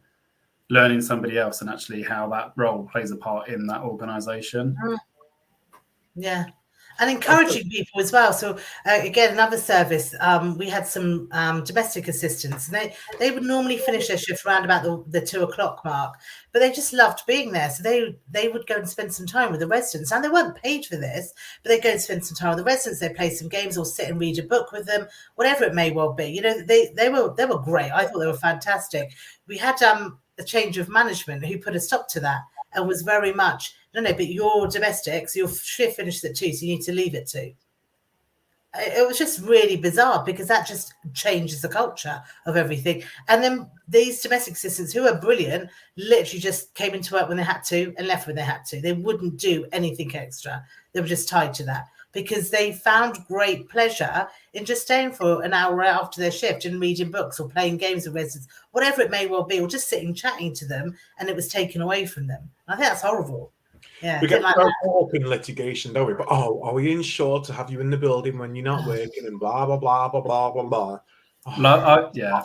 learning somebody else and actually how that role plays a part in that organisation?
Yeah. And encouraging people as well. So again, another service, we had some domestic assistants, and they would normally finish their shift around about the 2 o'clock mark, but they just loved being there. So they would go and spend some time with the residents, and they weren't paid for this, but they go and spend some time with the residents. They play some games or sit and read a book with them, whatever it may well be. They were great. I thought they were fantastic. We had a change of management who put a stop to that, and was very much, no, but your domestics, your shift finishes at 2, so you need to leave at 2. It was just really bizarre, because that just changes the culture of everything. And then these domestic assistants, who are brilliant, literally just came into work when they had to and left when they had to. They wouldn't do anything extra. They were just tied to that, because they found great pleasure in just staying for an hour after their shift and reading books or playing games with residents, whatever it may well be, or just sitting chatting to them, and it was taken away from them. I think that's horrible. Yeah,
We get
didn't like
so
that.
caught up in litigation, don't we? But are we insured to have you in the building when you're not working and blah blah blah blah blah blah blah.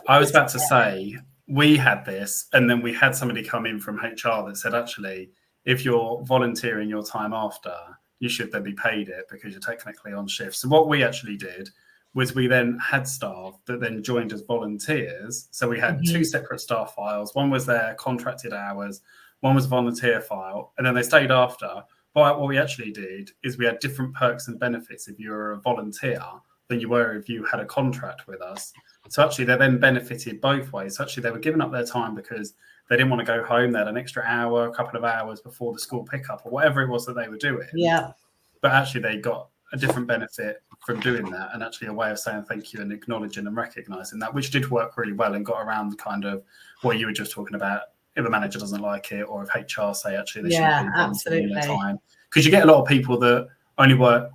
I was about to say we had this, and then we had somebody come in from HR that said, actually, if you're volunteering your time after, you should then be paid it because you're technically on shift. So what we actually did was we then had staff that then joined as volunteers. So we had two separate staff files. One was their contracted hours, one was volunteer file, and then they stayed after. But what we actually did is we had different perks and benefits if you were a volunteer than you were if you had a contract with us. So actually, they then benefited both ways. So actually, they were giving up their time because they didn't want to go home. They had an extra hour, a couple of hours before the school pickup or whatever it was that they were doing.
Yeah.
But actually, they got a different benefit from doing that, and actually a way of saying thank you and acknowledging and recognizing that, which did work really well and got around the kind of what you were just talking about. If a manager doesn't like it, or if HR say actually they shouldn't be volunteering their time, because you get a lot of people that only work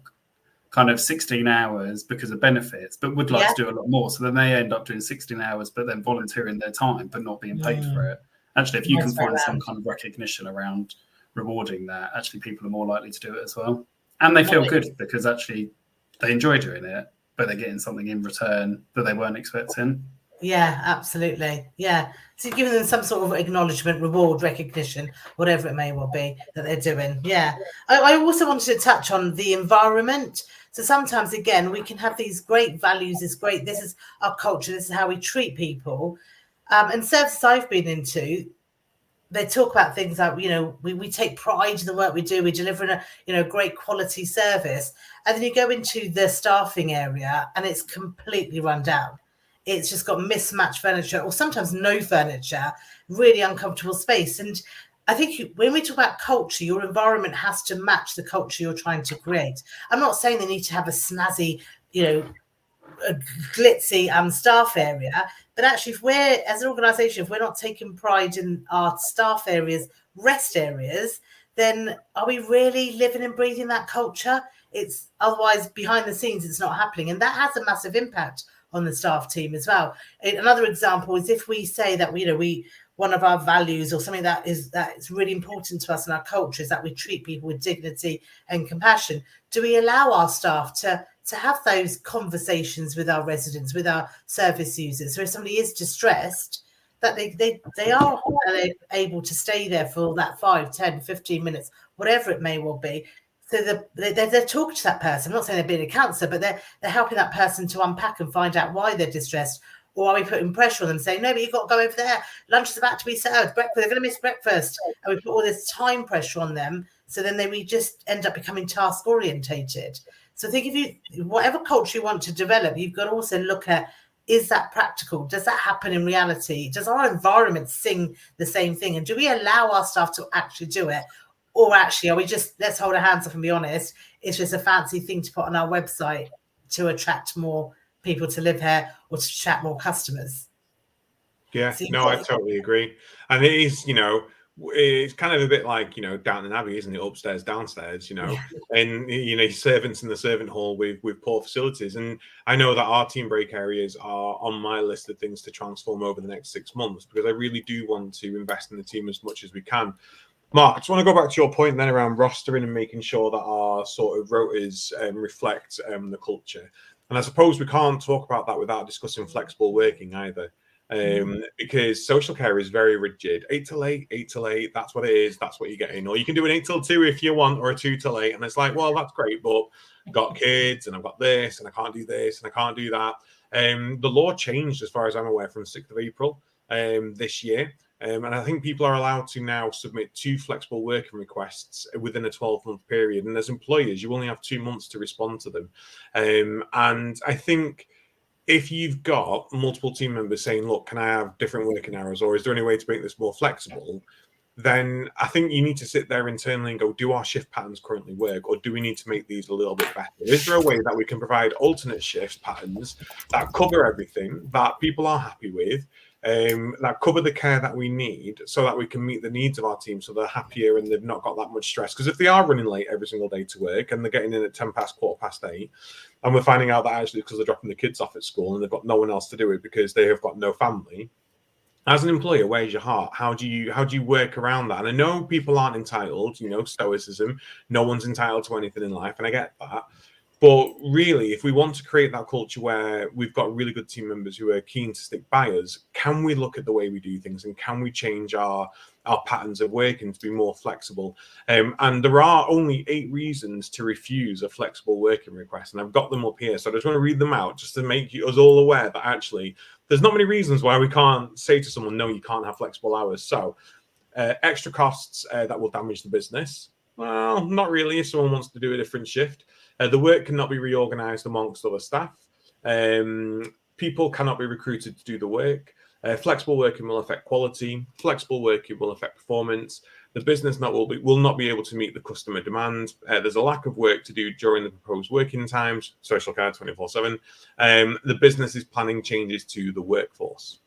kind of 16 hours because of benefits, but would like to do a lot more. So then they end up doing 16 hours, but then volunteering their time, but not being paid for it. Actually, if you can find some kind of recognition around rewarding that, actually people are more likely to do it as well. And they feel good because actually they enjoy doing it, but they're getting something in return that they weren't expecting.
Yeah, absolutely. Yeah. So you're giving them some sort of acknowledgement, reward, recognition, whatever it may well be that they're doing. Yeah. I also wanted to touch on the environment. So sometimes, again, we can have these great values, this is our culture, this is how we treat people. And services I've been into, they talk about things like, we take pride in the work we do. We deliver a great quality service. And then you go into the staffing area and it's completely run down. It's just got mismatched furniture or sometimes no furniture, really uncomfortable space. And I think when we talk about culture, your environment has to match the culture you're trying to create. I'm not saying they need to have a snazzy, a glitzy staff area, but actually if we're, as an organisation, if we're not taking pride in our staff areas, rest areas, then are we really living and breathing that culture? It's otherwise behind the scenes, it's not happening. And that has a massive impact on the staff team as well. Another example is if we say that we one of our values or something that is really important to us in our culture is that we treat people with dignity and compassion. Do we allow our staff to have those conversations with our residents, with our service users? So if somebody is distressed, that they are able to stay there for that 5, 10, 15 minutes, whatever it may well be. So they're talking to that person. I'm not saying they're being a counsellor, but they're helping that person to unpack and find out why they're distressed. Or are we putting pressure on them saying, no, but you've got to go over there. Lunch is about to be served. Breakfast, they're going to miss breakfast. And we put all this time pressure on them. So then we just end up becoming task orientated. So I think whatever culture you want to develop, you've got to also look at, is that practical? Does that happen in reality? Does our environment sing the same thing? And do we allow our staff to actually do it? Or actually, are we just, let's hold our hands up and be honest, it's just a fancy thing to put on our website to attract more people to live here or to attract more customers?
Yeah, no, I totally agree. And it is, it's kind of a bit like, Downton Abbey, isn't it? Upstairs, downstairs, and, servants in the servant hall with poor facilities. And I know that our team break areas are on my list of things to transform over the next 6 months, because I really do want to invest in the team as much as we can. Mark, I just want to go back to your point then around rostering and making sure that our sort of rotas reflect the culture. And I suppose we can't talk about that without discussing flexible working either. Because social care is very rigid. 8 till 8, that's what it is, that's what you're getting. Or you can do an 8 till 2 if you want, or a 2 till 8. And it's like, well, that's great, but I've got kids and I've got this and I can't do this and I can't do that. The law changed, as far as I'm aware, from 6th of April this year. And I think people are allowed to now submit 2 flexible working requests within a 12-month period. And as employers, you only have 2 months to respond to them. And I think if you've got multiple team members saying, look, can I have different working hours, or is there any way to make this more flexible? Then I think you need to sit there internally and go, do our shift patterns currently work, or do we need to make these a little bit better? Is there a way that we can provide alternate shift patterns that cover everything, that people are happy with, that cover the care that we need, so that we can meet the needs of our team, so they're happier and they've not got that much stress? Because if they are running late every single day to work and they're getting in at 10 past, 8:15, and we're finding out that actually because they're dropping the kids off at school and they've got no one else to do it because they have got no family, as an employer, where's your heart? How do you work around that? And I know people aren't entitled, stoicism. No one's entitled to anything in life, and I get that. But really, if we want to create that culture where we've got really good team members who are keen to stick by us, can we look at the way we do things, and can we change our patterns of working to be more flexible? And there are only 8 reasons to refuse a flexible working request, and I've got them up here. So I just want to read them out just to make us all aware that actually there's not many reasons why we can't say to someone, no, you can't have flexible hours. So extra costs that will damage the business. Well, not really if someone wants to do a different shift. The work cannot be reorganized amongst other staff. People cannot be recruited to do the work. Flexible working will affect quality. Flexible working will affect performance. The business will not be able to meet the customer demand. There's a lack of work to do during the proposed working times. Social care 24/7. The business is planning changes to the workforce.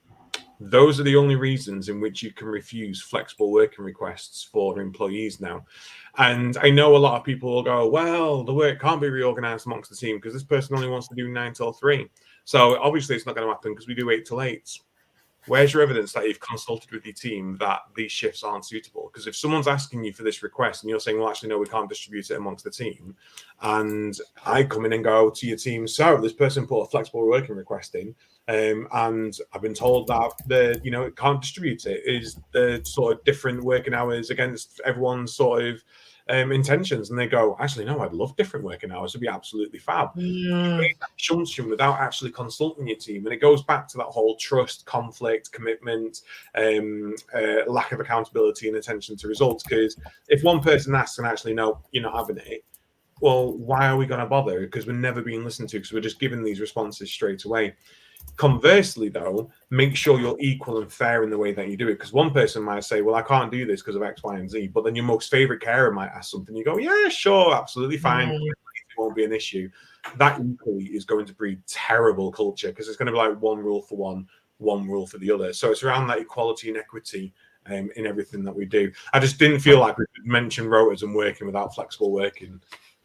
Those are the only reasons in which you can refuse flexible working requests for employees now. And I know a lot of people will go, well, the work can't be reorganized amongst the team because this person only wants to do 9 till 3. So obviously it's not going to happen because we do 8 till 8. Where's your evidence that you've consulted with your team that these shifts aren't suitable? Because if someone's asking you for this request and you're saying, well, actually, no, we can't distribute it amongst the team. And I come in and go to your team, so this person put a flexible working request in, and I've been told that it can't distribute it. Is the sort of different working hours against everyone's sort of intentions? And they go, actually, no, I'd love different working hours. It'd be absolutely fab. You make that assumption without actually consulting your team. And it goes back to that whole trust, conflict, commitment, lack of accountability and attention to results. Because if one person asks and actually, no, you're not having it, well, why are we going to bother? Because we're never being listened to, because we're just giving these responses straight away. Conversely, though, make sure you're equal and fair in the way that you do it. Because one person might say, well, I can't do this because of X, Y, and Z. But then your most favorite carer might ask something. You go, yeah, sure, absolutely fine. It won't be an issue. That equally is going to breed terrible culture, because it's going to be like one rule for one rule for the other. So it's around that equality and equity in everything that we do. I just didn't feel like we could mention rotas and working without flexible working.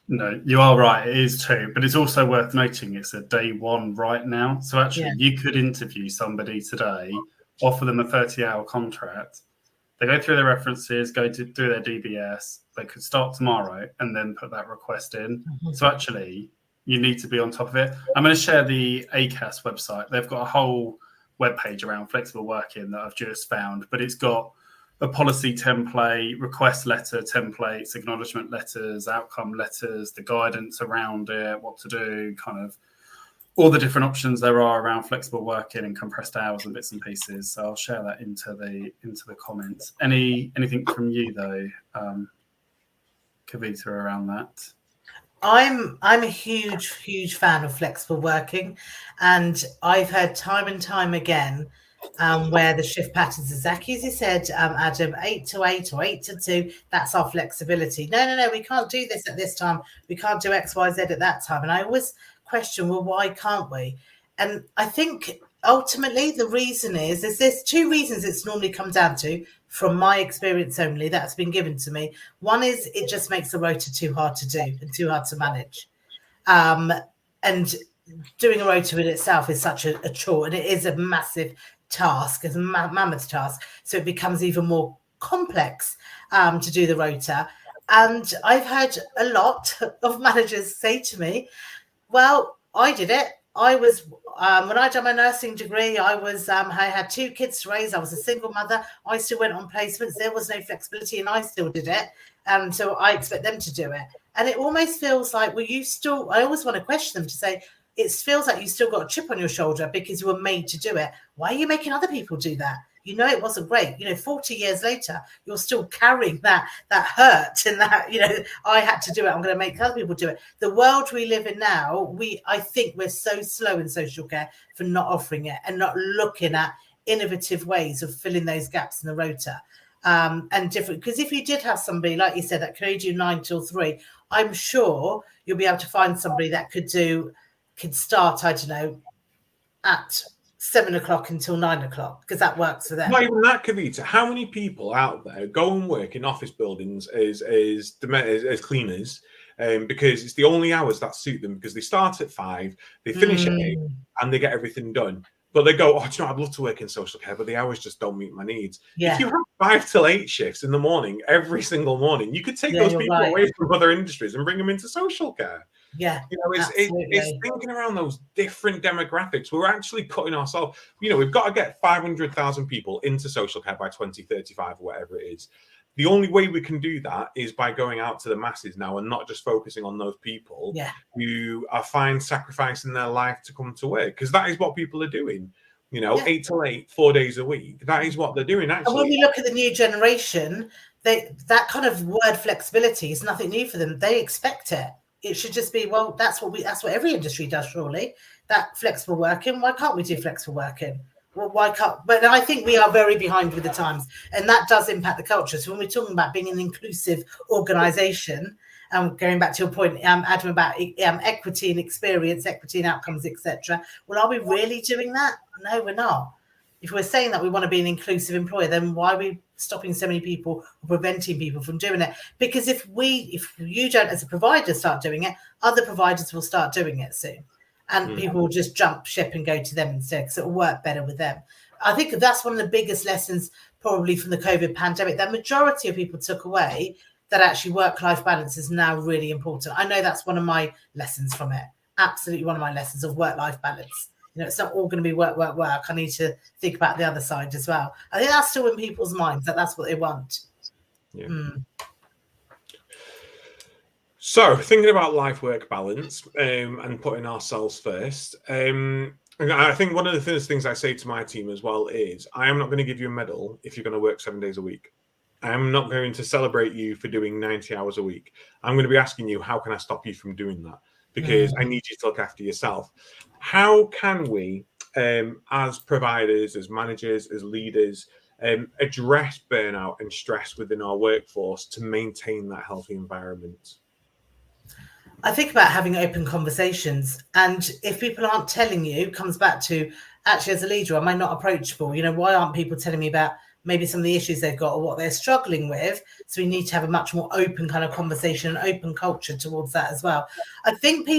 No, you are right. It is too, but it's also worth noting it's a day one right now. So actually, you could interview somebody today, offer them a 30-hour contract. They go through their references, go to do their DBS. They could start tomorrow and then put that request in. So actually, you need to be on top of it. I'm going to share the ACAS website. They've got a whole webpage around flexible working that I've just found, but it's got a policy template, request letter templates, acknowledgement letters, outcome letters, the guidance around it, what to do, kind of all the different options there are around flexible working and compressed hours and bits and pieces. So I'll share that into the comments. Anything from you though, Kavita, around that?
I'm a huge fan of flexible working, and I've heard time and time again where the shift patterns, exactly as you said, Adam, 8 to 8 or 8 to 2, that's our flexibility. No, we can't do this at this time. We can't do X, Y, Z at that time. And I always question, well, why can't we? And I think ultimately the reason is there's 2 reasons it's normally come down to, from my experience only, that's been given to me. One is it just makes the rota too hard to do and too hard to manage. And doing a rota in itself is such a chore, and it is a massive task, it's a mammoth task, so it becomes even more complex to do the rota. And I've heard a lot of managers say to me, well, I did it. I was when I done my nursing degree, I had 2 kids to raise. I was a single mother. I still went on placements. There was no flexibility, and I still did it. And so I expect them to do it. And it almost feels like, well, I always want to question them to say, it feels like you still got a chip on your shoulder because you were made to do it. Why are you making other people do that? You know, it wasn't great. 40 years later, you're still carrying that hurt and that, I had to do it. I'm going to make other people do it. The world we live in now, I think we're so slow in social care for not offering it and not looking at innovative ways of filling those gaps in the rota. And different, because if you did have somebody, like you said, that could only do 9 till 3, I'm sure you'll be able to find somebody that could start, I don't know, at 7 o'clock until 9 o'clock, because that works for them.
Not even that, Kavita. How many people out there go and work in office buildings as cleaners because it's the only hours that suit them, because they start at 5, they finish at 8, and they get everything done. but they go, oh, do you know, I'd love to work in social care, but the hours just don't meet my needs.
Yeah.
If you have 5 till 8 shifts in the morning, every single morning, you could take those people away from other industries and bring them into social care.
Yeah,
you know, it's thinking around those different demographics. We're actually cutting ourselves. You know, we've got to get 500,000 people into social care by 2035 or whatever it is. The only way we can do that is by going out to the masses now and not just focusing on those people who are fine sacrificing their life to come to work, because that is what people are doing. You know, 8 till 8, 4 days a week. That is what they're doing, actually.
And when we look at the new generation, that kind of word flexibility is nothing new for them. They expect it. It should just be, well, that's what every industry does, surely. That flexible working. Why can't we do flexible working? Well, why can't? But I think we are very behind with the times, and that does impact the culture. So when we're talking about being an inclusive organisation, going back to your point, Adam, about equity and experience, equity and outcomes, etc. Well, are we really doing that? No, we're not. If we're saying that we want to be an inclusive employer, then why are we stopping so many people or preventing people from doing it? Because if you don't, as a provider, start doing it, other providers will start doing it soon. And people will just jump ship and go to them instead, because it will work better with them. I think that's one of the biggest lessons probably from the COVID pandemic, that majority of people took away, that actually work-life balance is now really important. I know that's one of my lessons from it. Absolutely one of my lessons of work-life balance. You know, it's not all going to be work, work, work. I need to think about the other side as well. I think that's still in people's minds, that's what they want.
Yeah. So thinking about life-work balance and putting ourselves first, I think one of the first things I say to my team as well is, I am not going to give you a medal if you're going to work 7 days a week. I am not going to celebrate you for doing 90 hours a week. I'm going to be asking you, how can I stop you from doing that? Because I need you to look after yourself. How can we, as providers, as managers, as leaders, address burnout and stress within our workforce to maintain that healthy environment?
I think about having open conversations. And if people aren't telling you, it comes back to, actually, as a leader, am I not approachable? You know, why aren't people telling me about maybe some of the issues they've got or what they're struggling with? So we need to have a much more open kind of conversation, an open culture towards that as well. I think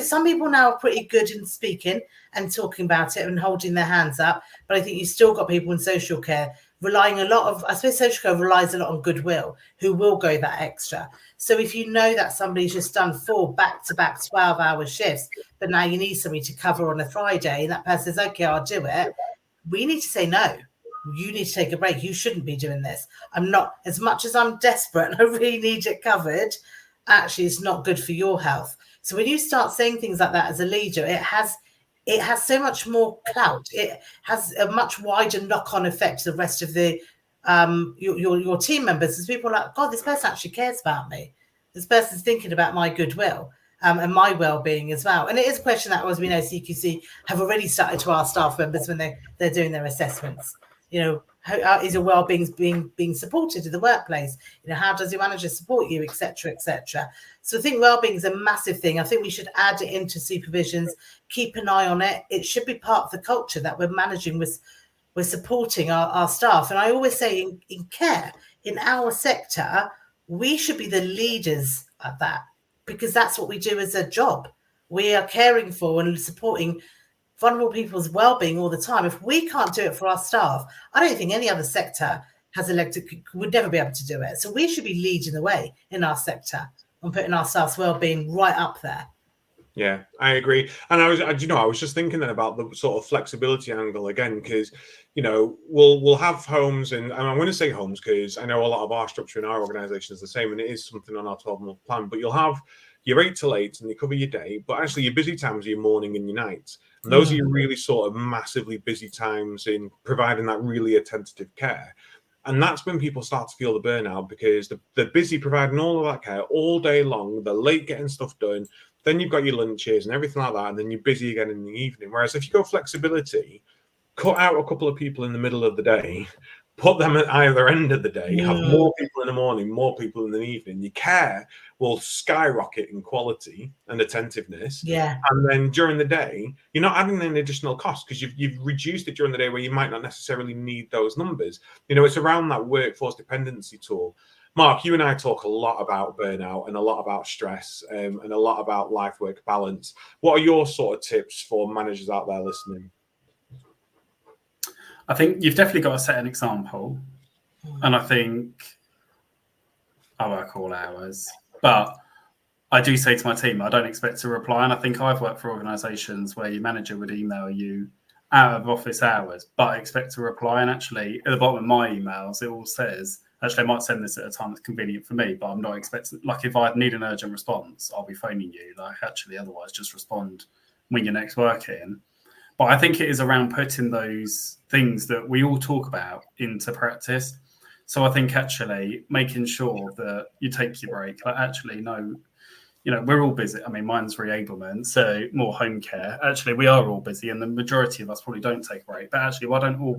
some people now are pretty good in speaking and talking about it and holding their hands up. But I think you've still got people in social care relying a lot of, I suppose social care relies a lot on goodwill, who will go that extra. So if you know that somebody's just done 4 back-to-back 12-hour shifts, but now you need somebody to cover on a Friday, and that person says, okay, I'll do it, we need to say no. You need to take a break. You shouldn't be doing this. I'm not, as much as I'm desperate and I really need it covered, actually it's not good for your health. So when you start saying things like that as a leader, it has so much more clout. It has a much wider knock-on effect to the rest of the your team members, as people are like, God, this person actually cares about me. This person's thinking about my goodwill and my well-being as well. And it is a question that, as we know, CQC have already started to ask staff members when they're doing their assessments. You know, how is your well-being being supported in the workplace? You know, how does your manager support you, etc., etc. So I think well-being is a massive thing. I think we should add it into supervisions, keep an eye on it. It should be part of the culture that we're managing with. We're supporting our staff. And I always say in care, in our sector, we should be the leaders at that, because that's what we do as a job. We are caring for and supporting vulnerable people's well-being all the time. If we can't do it for our staff, I don't think any other sector would never be able to do it. So we should be leading the way in our sector and putting our staff's well-being right up there.
Yeah, I agree. And I was just thinking then about the sort of flexibility angle again, because, you know, we'll have homes, and I'm going to say homes because I know a lot of our structure in our organisation is the same, and it is something on our 12-month plan. But you'll have your 8 till 8 and you cover your day, but actually your busy times are your morning and your nights. And those are your really sort of massively busy times in providing that really attentive care. And that's when people start to feel the burnout, because they're busy providing all of that care all day long. They're late getting stuff done. Then you've got your lunches and everything like that, and then you're busy again in the evening. Whereas if you go flexibility, cut out a couple of people in the middle of the day, put them at either end of the day, have more people in the morning, more people in the evening. Your care will skyrocket in quality and attentiveness.
Yeah.
And then during the day, you're not adding any additional costs because you've reduced it during the day where you might not necessarily need those numbers. You know, it's around that workforce dependency tool. Mark, you and I talk a lot about burnout and a lot about stress and a lot about life-work balance. What are your sort of tips for managers out there listening?
I think you've definitely got to set an example. And I think I work all hours, but I do say to my team, I don't expect to reply. And I think I've worked for organisations where your manager would email you out of office hours, but I expect to reply. And actually, at the bottom of my emails, it all says, actually, I might send this at a time that's convenient for me, but I'm not expecting, like, if I need an urgent response, I'll be phoning you. Like, actually, otherwise, just respond when you're next working. But I think it is around putting those things that we all talk about into practice. So I think actually making sure that you take your break, like actually, no, we're all busy. I mean, mine's reablement, so more home care. Actually, we are all busy, and the majority of us probably don't take a break. But actually, why don't all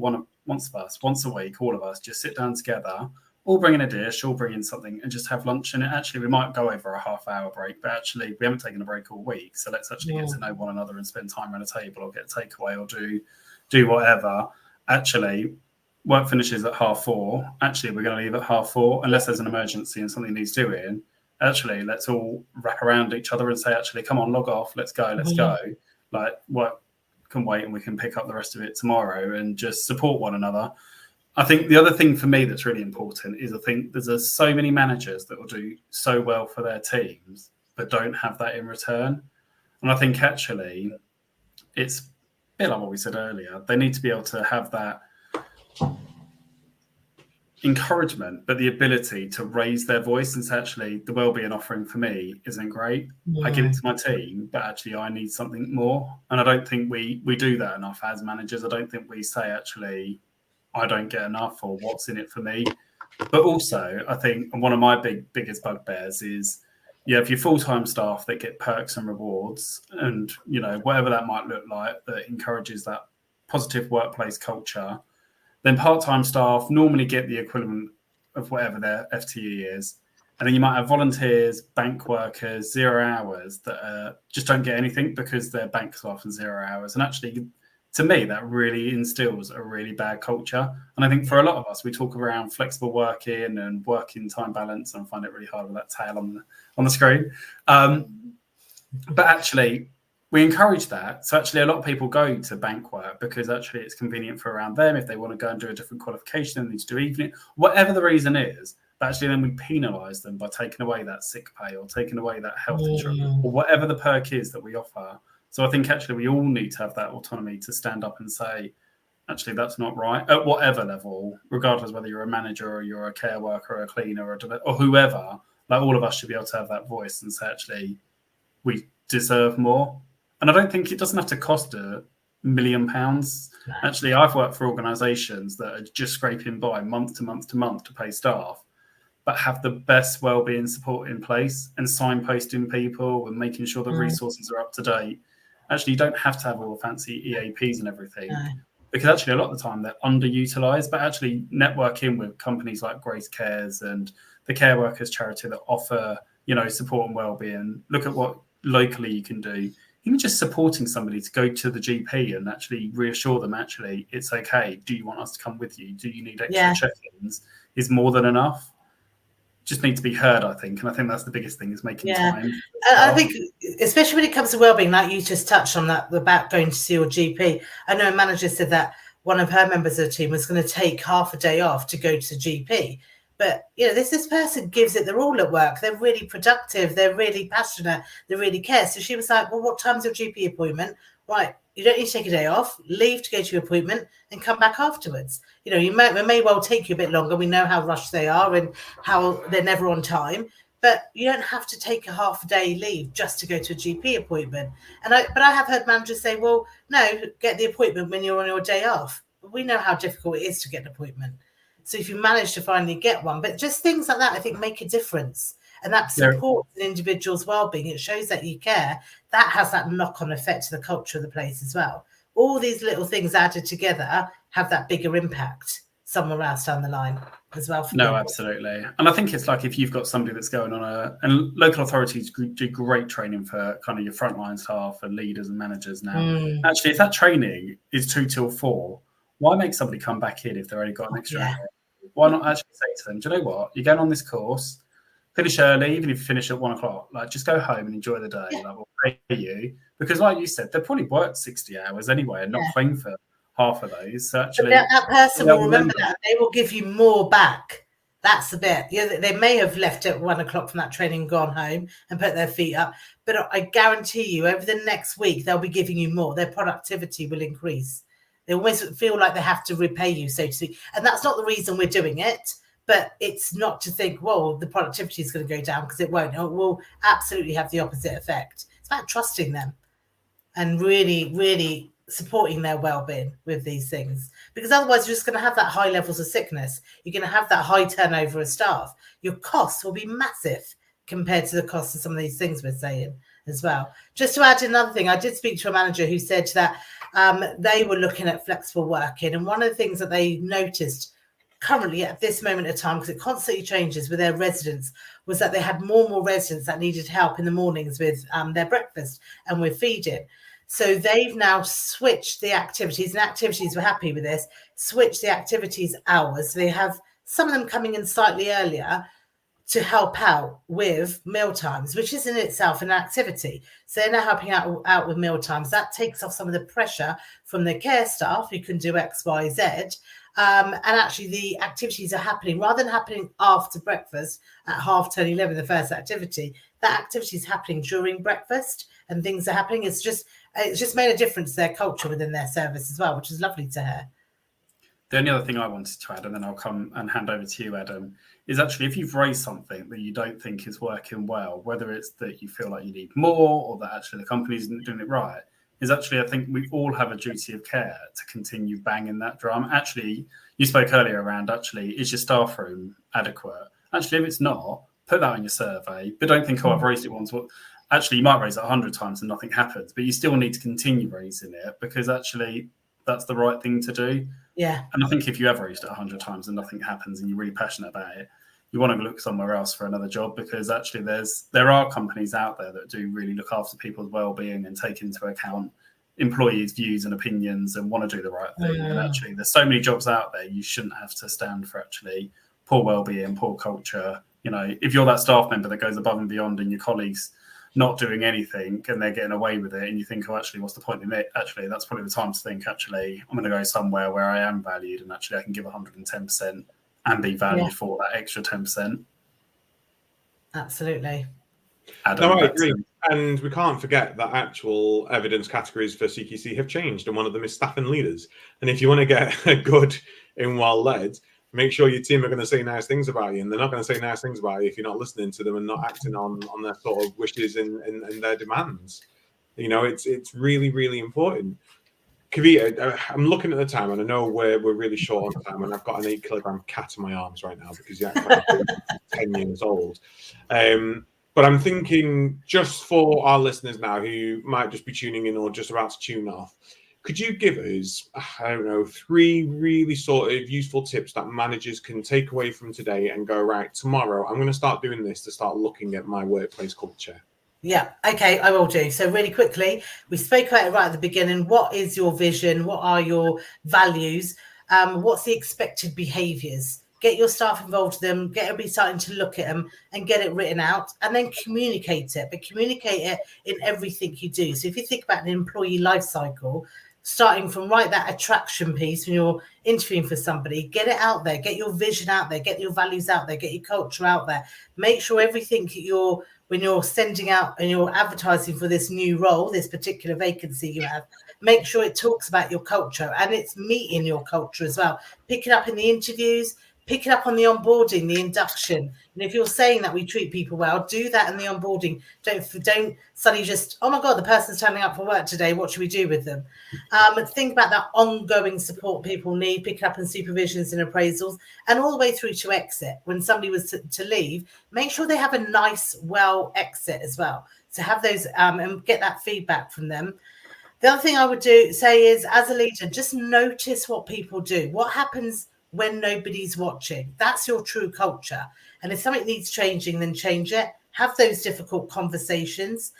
once a week, all of us just sit down together, all bring in a dish, all bring in something, and just have lunch. And actually, we might go over a half-hour break, but actually, we haven't taken a break all week. So let's actually get to know one another and spend time around a table, or get a takeaway, or do whatever. Actually, work finishes at 4:30. Actually, we're going to leave at 4:30 unless there's an emergency and something needs doing. Actually, let's all wrap around each other and say, actually, come on, log off, let's go. Like, work can wait and we can pick up the rest of it tomorrow, and just support one another. I think the other thing for me that's really important is I think there's so many managers that will do so well for their teams, but don't have that in return. And I think actually it's a bit like what we said earlier. They need to be able to have that encouragement, but the ability to raise their voice and say, actually, the wellbeing offering for me isn't great. I give it to my team, but actually I need something more. And I don't think we do that enough as managers. I don't think we say, actually, I don't get enough, or what's in it for me. But also, I think one of my biggest bugbears is, if your full-time staff that get perks and rewards, and whatever that might look like, that encourages that positive workplace culture, then part-time staff normally get the equivalent of whatever their FTE is. And then you might have volunteers, bank workers, 0 hours that just don't get anything because they're bank staff and 0 hours. And actually, to me, that really instills a really bad culture. And I think for a lot of us, we talk around flexible working and working time balance, and I find it really hard with that tail on the screen. But actually, we encourage that. So actually, a lot of people go to bank work because actually it's convenient for around them. If they want to go and do a different qualification, they need to do evening, whatever the reason is. But actually, then we penalise them by taking away that sick pay, or taking away that health insurance, or whatever the perk is that we offer. So I think actually we all need to have that autonomy to stand up and say, actually, that's not right at whatever level, regardless whether you're a manager or you're a care worker or a cleaner or whoever. Like, all of us should be able to have that voice and say, actually, we deserve more. And I don't think it doesn't have to cost £1 million. Actually, I've worked for organisations that are just scraping by month to month to month to pay staff, but have the best wellbeing support in place, and signposting people and making sure the resources are up to date. Actually, you don't have to have all the fancy EAPs and everything, because actually a lot of the time they're underutilised. But actually, networking with companies like Grace Cares and the Care Workers Charity that offer, support and wellbeing, look at what locally you can do. Even just supporting somebody to go to the GP and actually reassure them, actually, it's okay. Do you want us to come with you? Do you need extra check-ins? Is more than enough. Just need to be heard, I think. And I think that's the biggest thing, is making time.
I think, especially when it comes to wellbeing, like you just touched on that, about going to see your GP. I know a manager said that one of her members of the team was going to take half a day off to go to the GP. But, this person gives it their all at work. They're really productive. They're really passionate. They really care. So she was like, well, what time's your GP appointment? Right, you don't need to take a day off. Leave to go to your appointment and come back afterwards. It may well take you a bit longer. We know how rushed they are and how they're never on time. But you don't have to take a half a day leave just to go to a GP appointment. But I have heard managers say, well, no, get the appointment when you're on your day off. We know how difficult it is to get an appointment. So if you manage to finally get one, but just things like that, I think, make a difference. And that supports an individual's well-being. It shows that you care. That has that knock-on effect to the culture of the place as well. All these little things added together have that bigger impact somewhere else down the line as well.
No, absolutely. And I think it's like, if you've got somebody that's going on and local authorities do great training for kind of your frontline staff and leaders and managers now. Actually, if that training is 2 till 4, why make somebody come back in if they've only got an extra hour? Why not actually say to them, do you know what? You're going on this course, finish early, even if you finish at 1 o'clock, like, just go home and enjoy the day. Like, we'll pay you. Because like you said, they've probably worked 60 hours anyway and not playing for half of those. So
But
actually,
that person will remember
remember.
that. They will give you more back. That's the bit. Yeah, they may have left at 1 o'clock from that training and gone home and put their feet up. But I guarantee you, over the next week, they'll be giving you more. Their productivity will increase. They almost feel like they have to repay you, so to speak. And that's not the reason we're doing it. But it's not to think, well, the productivity is going to go down, because it won't. It will absolutely have the opposite effect. It's about trusting them and really, really supporting their well-being with these things, because otherwise you're just going to have that high levels of sickness. You're going to have that high turnover of staff. Your costs will be massive compared to the cost of some of these things we're saying as well. Just to add another thing, I did speak to a manager who said that they were looking at flexible working, and one of the things that they noticed currently at this moment of time, because it constantly changes with their residents, was that they had more and more residents that needed help in the mornings with their breakfast and with feeding. So they've now switched the activities, and activities were happy with this, switched the activities hours. They have some of them coming in slightly earlier to help out with meal times, which is in itself an activity. So they're now helping out with meal times. That takes off some of the pressure from the care staff who can do X, Y, Z. And actually the activities are happening rather than happening after breakfast at 10:30, 11, the first activity. That activity is happening during breakfast, and things are happening. It's just made a difference to their culture within their service as well, which is lovely to hear.
The only other thing I wanted to add, and then I'll come and hand over to you, Adam, is actually if you've raised something that you don't think is working well, whether it's that you feel like you need more or that actually the company isn't doing it right, is actually, I think we all have a duty of care to continue banging that drum. Actually, you spoke earlier around, actually, is your staff room adequate? Actually, if it's not, put that on your survey, but don't think, oh, I've raised it once. Well, actually, you might raise it 100 times and nothing happens, but you still need to continue raising it, because actually that's the right thing to do.
Yeah.
And I think if you have raised it 100 times and nothing happens and you're really passionate about it, you want to look somewhere else for another job, because actually there are companies out there that do really look after people's well-being and take into account employees' views and opinions and want to do the right thing. And actually there's so many jobs out there, you shouldn't have to stand for actually poor well-being, poor culture. You know, if you're that staff member that goes above and beyond and your colleagues not doing anything and they're getting away with it, and you think, oh, actually, what's the point in it? Actually, that's probably the time to think, actually, I'm going to go somewhere where I am valued, and actually I can give 110% and be valued for that extra 10%.
Absolutely.
Adam, no, I agree. And we can't forget that actual evidence categories for CQC have changed, and one of them is staff and leaders. And if you want to get good in well-led, make sure your team are going to say nice things about you, and they're not going to say nice things about you if you're not listening to them and not acting on their sort of wishes and their demands. You know, it's really, really important. Kavita, I'm looking at the time, and I know we're really short on time, and I've got an 8-kilogram cat in my arms right now because he's actually 10 years old. But I'm thinking, just for our listeners now who might just be tuning in or just about to tune off, could you give us, I don't know, 3 really sort of useful tips that managers can take away from today and go, right, tomorrow I'm going to start doing this to start looking at my workplace culture?
Yeah, okay, I will do. So really quickly, we spoke about it right at the beginning. What is your vision? What are your values? What's the expected behaviours? Get your staff involved with them, get everybody starting to look at them and get it written out, and then communicate it. But communicate it in everything you do. So if you think about an employee life cycle, starting from that attraction piece when you're interviewing for somebody, get it out there, get your vision out there, get your values out there, get your culture out there. Make sure everything when you're sending out and you're advertising for this new role, this particular vacancy you have, make sure it talks about your culture and it's meeting your culture as well. Pick it up in the interviews, pick it up on the onboarding, the induction. And if you're saying that we treat people well, do that in the onboarding. Don't suddenly just, oh my God, the person's turning up for work today. What should we do with them? Think about that ongoing support people need. Pick it up in supervisions and appraisals, and all the way through to exit. When somebody was to leave, make sure they have a nice, well exit as well. So have those and get that feedback from them. The other thing I would say is, as a leader, just notice what people do. What happens when nobody's watching? That's your true culture. And if something needs changing, then change it. Have those difficult conversations.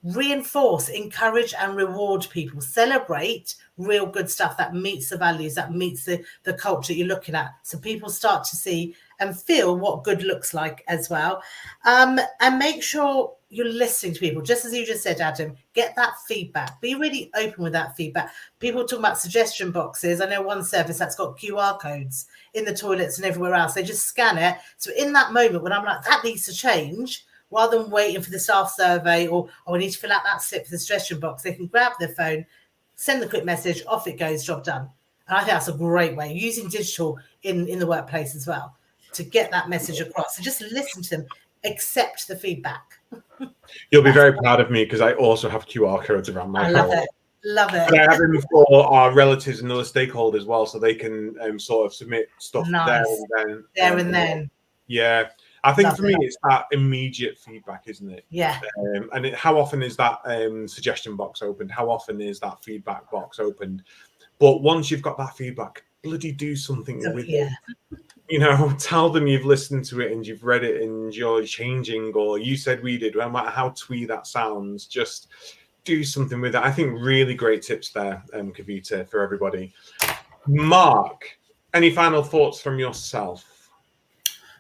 reinforce, encourage and reward people. Celebrate real good stuff that meets the values, that meets the culture you're looking at. So people start to see and feel what good looks like as well. And make sure you're listening to people. Just as you just said, Adam, get that feedback. Be really open with that feedback. People talk about suggestion boxes. I know one service that's got QR codes in the toilets and everywhere else. They just scan it. So in that moment when I'm like, that needs to change, rather than waiting for the staff survey or, oh, I need to fill out that slip for the suggestion box, they can grab their phone, send the quick message, off it goes, job done. And I think that's a great way, using digital in the workplace as well, to get that message across. So just listen to them, accept the feedback.
You'll be very proud of me because I also have QR codes around my home.
Love it.
But I have them for our relatives and other stakeholders as well, so they can sort of submit stuff there and then. Yeah. I think for me, it's that immediate feedback, isn't it?
Yeah.
And how often is that suggestion box opened? How often is that feedback box opened? But once you've got that feedback, bloody do something with it. You know, tell them you've listened to it and you've read it and you're changing, or you said we did, no matter how twee that sounds, just do something with it. I think really great tips there, Kavita, for everybody. Mark, any final thoughts from yourself?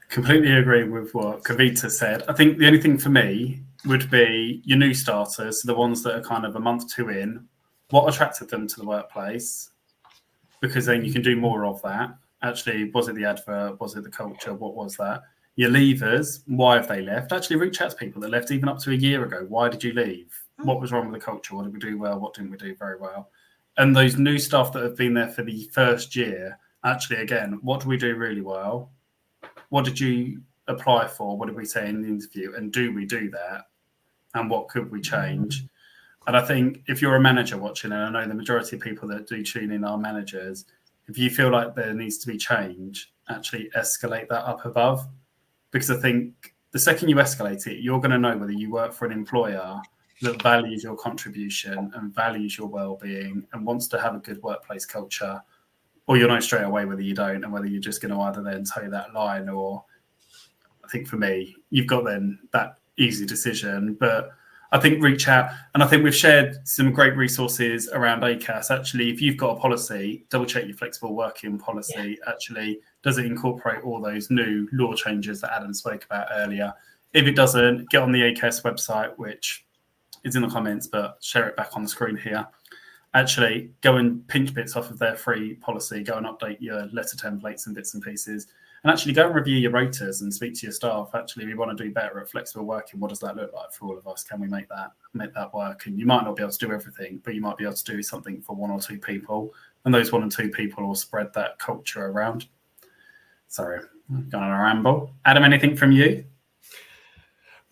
Completely agree with what Kavita said. I think the only thing for me would be your new starters, the ones that are kind of a month, 2 in. What attracted them to the workplace? Because then you can do more of that. Actually, was it the advert? Was it the culture? What was that? Your leavers, why have they left? Actually, reach out to people that left even up to a year ago. Why did you leave? What was wrong with the culture? What did we do well? What didn't we do very well? And those new staff that have been there for the first year, actually, again, what do we do really well? What did you apply for? What did we say in the interview? And do we do that? And what could we change? And I think if you're a manager watching, and I know the majority of people that do tune in are managers, if you feel like there needs to be change, actually escalate that up above. Because I think the second you escalate it, you're going to know whether you work for an employer that values your contribution and values your well-being and wants to have a good workplace culture, or you'll know straight away whether you don't and whether you're just going to either then toe that line, or I think for me, you've got then that easy decision. But I think reach out, and I think we've shared some great resources around ACAS. Actually, if you've got a policy, double check your flexible working policy. Yeah. Actually, does it incorporate all those new law changes that Adam spoke about earlier? If it doesn't, get on the ACAS website, which is in the comments, but share it back on the screen here. Actually, go and pinch bits off of their free policy, go and update your letter templates and bits and pieces, and actually go and review your rotas and speak to your staff. Actually, we want to do better at flexible working. What does that look like for all of us? Can we make that work? And you might not be able to do everything, but you might be able to do something for 1 or 2 people, and those 1 or 2 people will spread that culture around. Sorry, I'm going on a ramble. Adam, anything from you?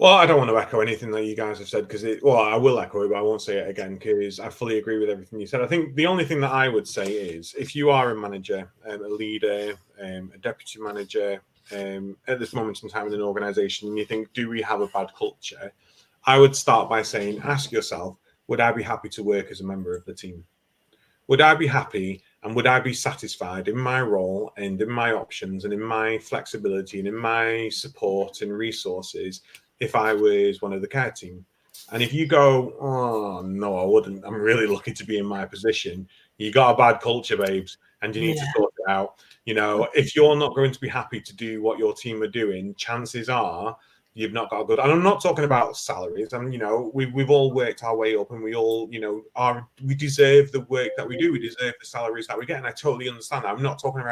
Well, I don't want to echo anything that you guys have said because I will echo it, but I won't say it again because I fully agree with everything you said. I think the only thing that I would say is if you are a manager, a leader, a deputy manager at this moment in time in an organization, and you think, do we have a bad culture? I would start by saying, ask yourself, would I be happy to work as a member of the team? Would I be happy and would I be satisfied in my role and in my options and in my flexibility and in my support and resources if I was one of the care team? And if you go, oh, no, I wouldn't. I'm really lucky to be in my position. You got a bad culture, babes, and you need to sort it out. You know, if you're not going to be happy to do what your team are doing, chances are you've not got a good. And I'm not talking about salaries. And you know, we've all worked our way up, and we all, you know, we deserve the work that we do. We deserve the salaries that we get, and I totally understand that. I'm not talking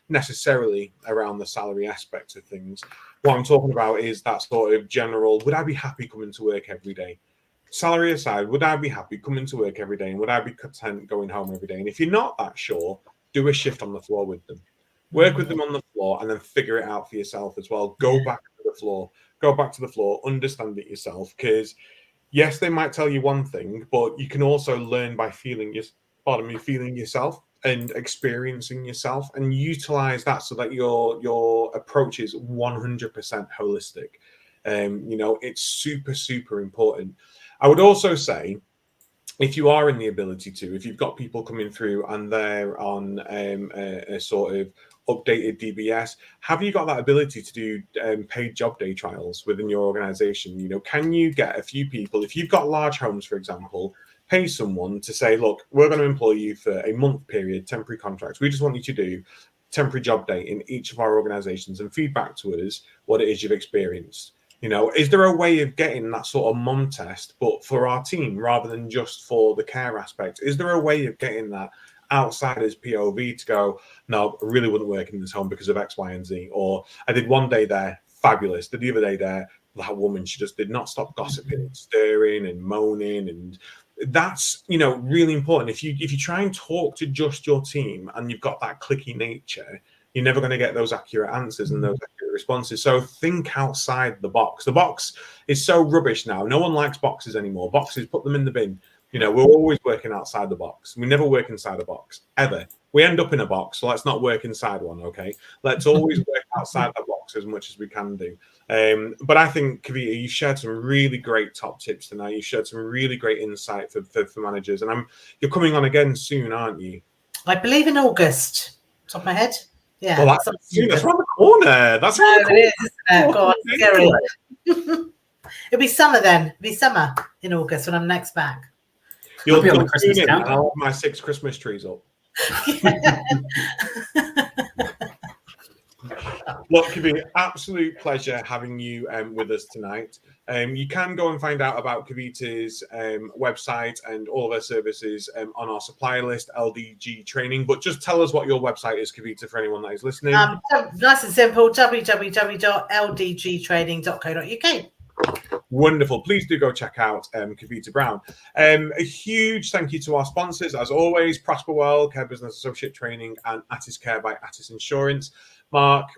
necessarily around the salary aspect of things. What I'm talking about is that sort of general, would I be happy coming to work every day? Salary aside, would I be happy coming to work every day? And would I be content going home every day? And if you're not that sure, do a shift on the floor with them. Work with them on the floor and then figure it out for yourself as well. Go back to the floor, understand it yourself. Because yes, they might tell you one thing, but you can also learn by feeling yourself and experiencing yourself and utilize that so that your approach is 100% holistic. You know, it's super, super important. I would also say if you are in the ability to, if you've got people coming through and they're on a sort of updated DBS, have you got that ability to do paid job day trials within your organization? You know, can you get a few people, if you've got large homes, for example, pay someone to say, look, we're going to employ you for a month period, temporary contracts. We just want you to do temporary job day in each of our organizations and feedback to us what it is you've experienced. You know, is there a way of getting that sort of mum test, but for our team rather than just for the care aspect? Is there a way of getting that outsider's POV to go, no, I really wouldn't work in this home because of X, Y, and Z? Or I did one day there, fabulous. The other day there, that woman, she just did not stop gossiping and stirring and moaning. And that's, you know, really important. If you try and talk to just your team and you've got that cliquey nature, you're never going to get those accurate answers and those accurate responses. So think outside the box. The box is so rubbish now. No one likes boxes anymore. Boxes, put them in the bin. You know, we're always working outside the box. We never work inside a box, ever. We end up in a box, so let's not work inside one, okay? Let's always work outside the box as much as we can do. But I think, Kavita, you shared some really great top tips tonight. You shared some really great insight for managers. And you're coming on again soon, aren't you?
I believe in August. Top of my head. Yeah.
Well, that's around the corner. That's around the corner.
It is, isn't it? God, scary. It'll be summer then. It'll be summer in August when I'm next back.
You'll be on the Christmas count. I'll have my 6 Christmas trees up. Look, it be absolute pleasure having you with us tonight. You can go and find out about Kavita's website and all of her services on our supplier list, LDG Training. But just tell us what your website is, Kavita, for anyone that is listening.
Nice and simple, www.ldgtraining.co.uk.
Wonderful. Please do go check out Kavita Brown. A huge thank you to our sponsors, as always, Prosper Well, Care Business Associate Training, and Attis Care by Attis Insurance. Mark,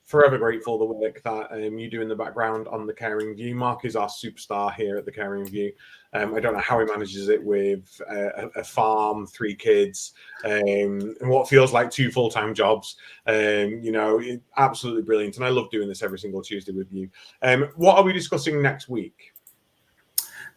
forever grateful the work that you do in the background on the Caring View. Mark is our superstar here at the Caring View. I don't know how he manages it with a farm, 3 kids, and what feels like 2 full-time jobs. You know, absolutely brilliant. And I love doing this every single Tuesday with you. What are we discussing next week?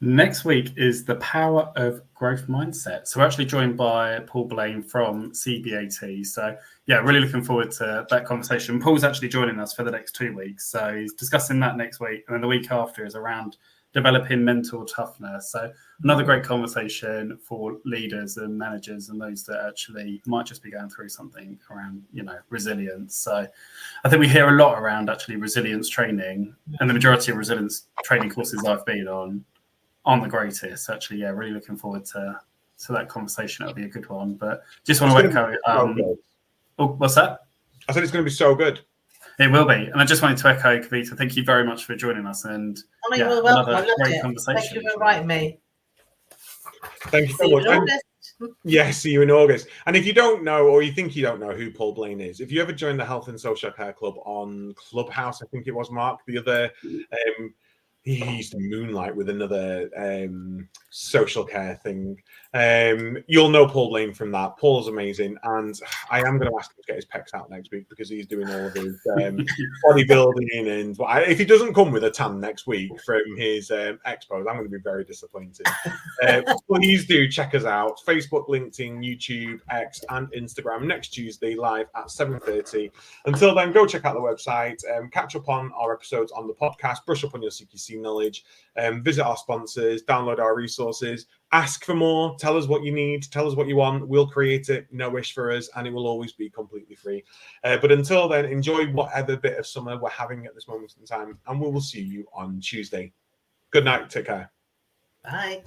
Next week is the power of growth mindset. So we're actually joined by Paul Blaine from CBAT. So yeah, really looking forward to that conversation. Paul's actually joining us for the next 2 weeks. So he's discussing that next week. And then the week after is around developing mental toughness. So another great conversation for leaders and managers and those that actually might just be going through something around, you know, resilience. So I think we hear a lot around actually resilience training, and the majority of resilience training courses I've been on aren't the greatest. Actually, yeah, really looking forward to that conversation. It'll be a good one. But just want to echo. What's that?
I said it's going to be so good.
It will be. And I just wanted to echo, Kavita, thank you very much for joining us. And
you're welcome. I loved it.
Conversation.
Thank you for inviting me.
Thank you so much. Yes, see you in August. And if you don't know, or you think you don't know who Paul Blaine is, if you ever joined the Health and Social Care Club on Clubhouse, I think it was, Mark, the other... he used to moonlight with another social care thing. You'll know Paul Blaine from that. Paul's amazing. And I am going to ask him to get his pecs out next week because he's doing all of his bodybuilding. And if he doesn't come with a tan next week from his expos, I'm going to be very disappointed. Please do check us out. Facebook, LinkedIn, YouTube, X, and Instagram next Tuesday live at 7:30. Until then, go check out the website, catch up on our episodes on the podcast, brush up on your CQC knowledge, visit our sponsors, download our resources, ask for more, tell us what you need, tell us what you want, we'll create it, no wish for us, and it will always be completely free. But until then, enjoy whatever bit of summer we're having at this moment in time, and we will see you on Tuesday. Good night, take care.
Bye.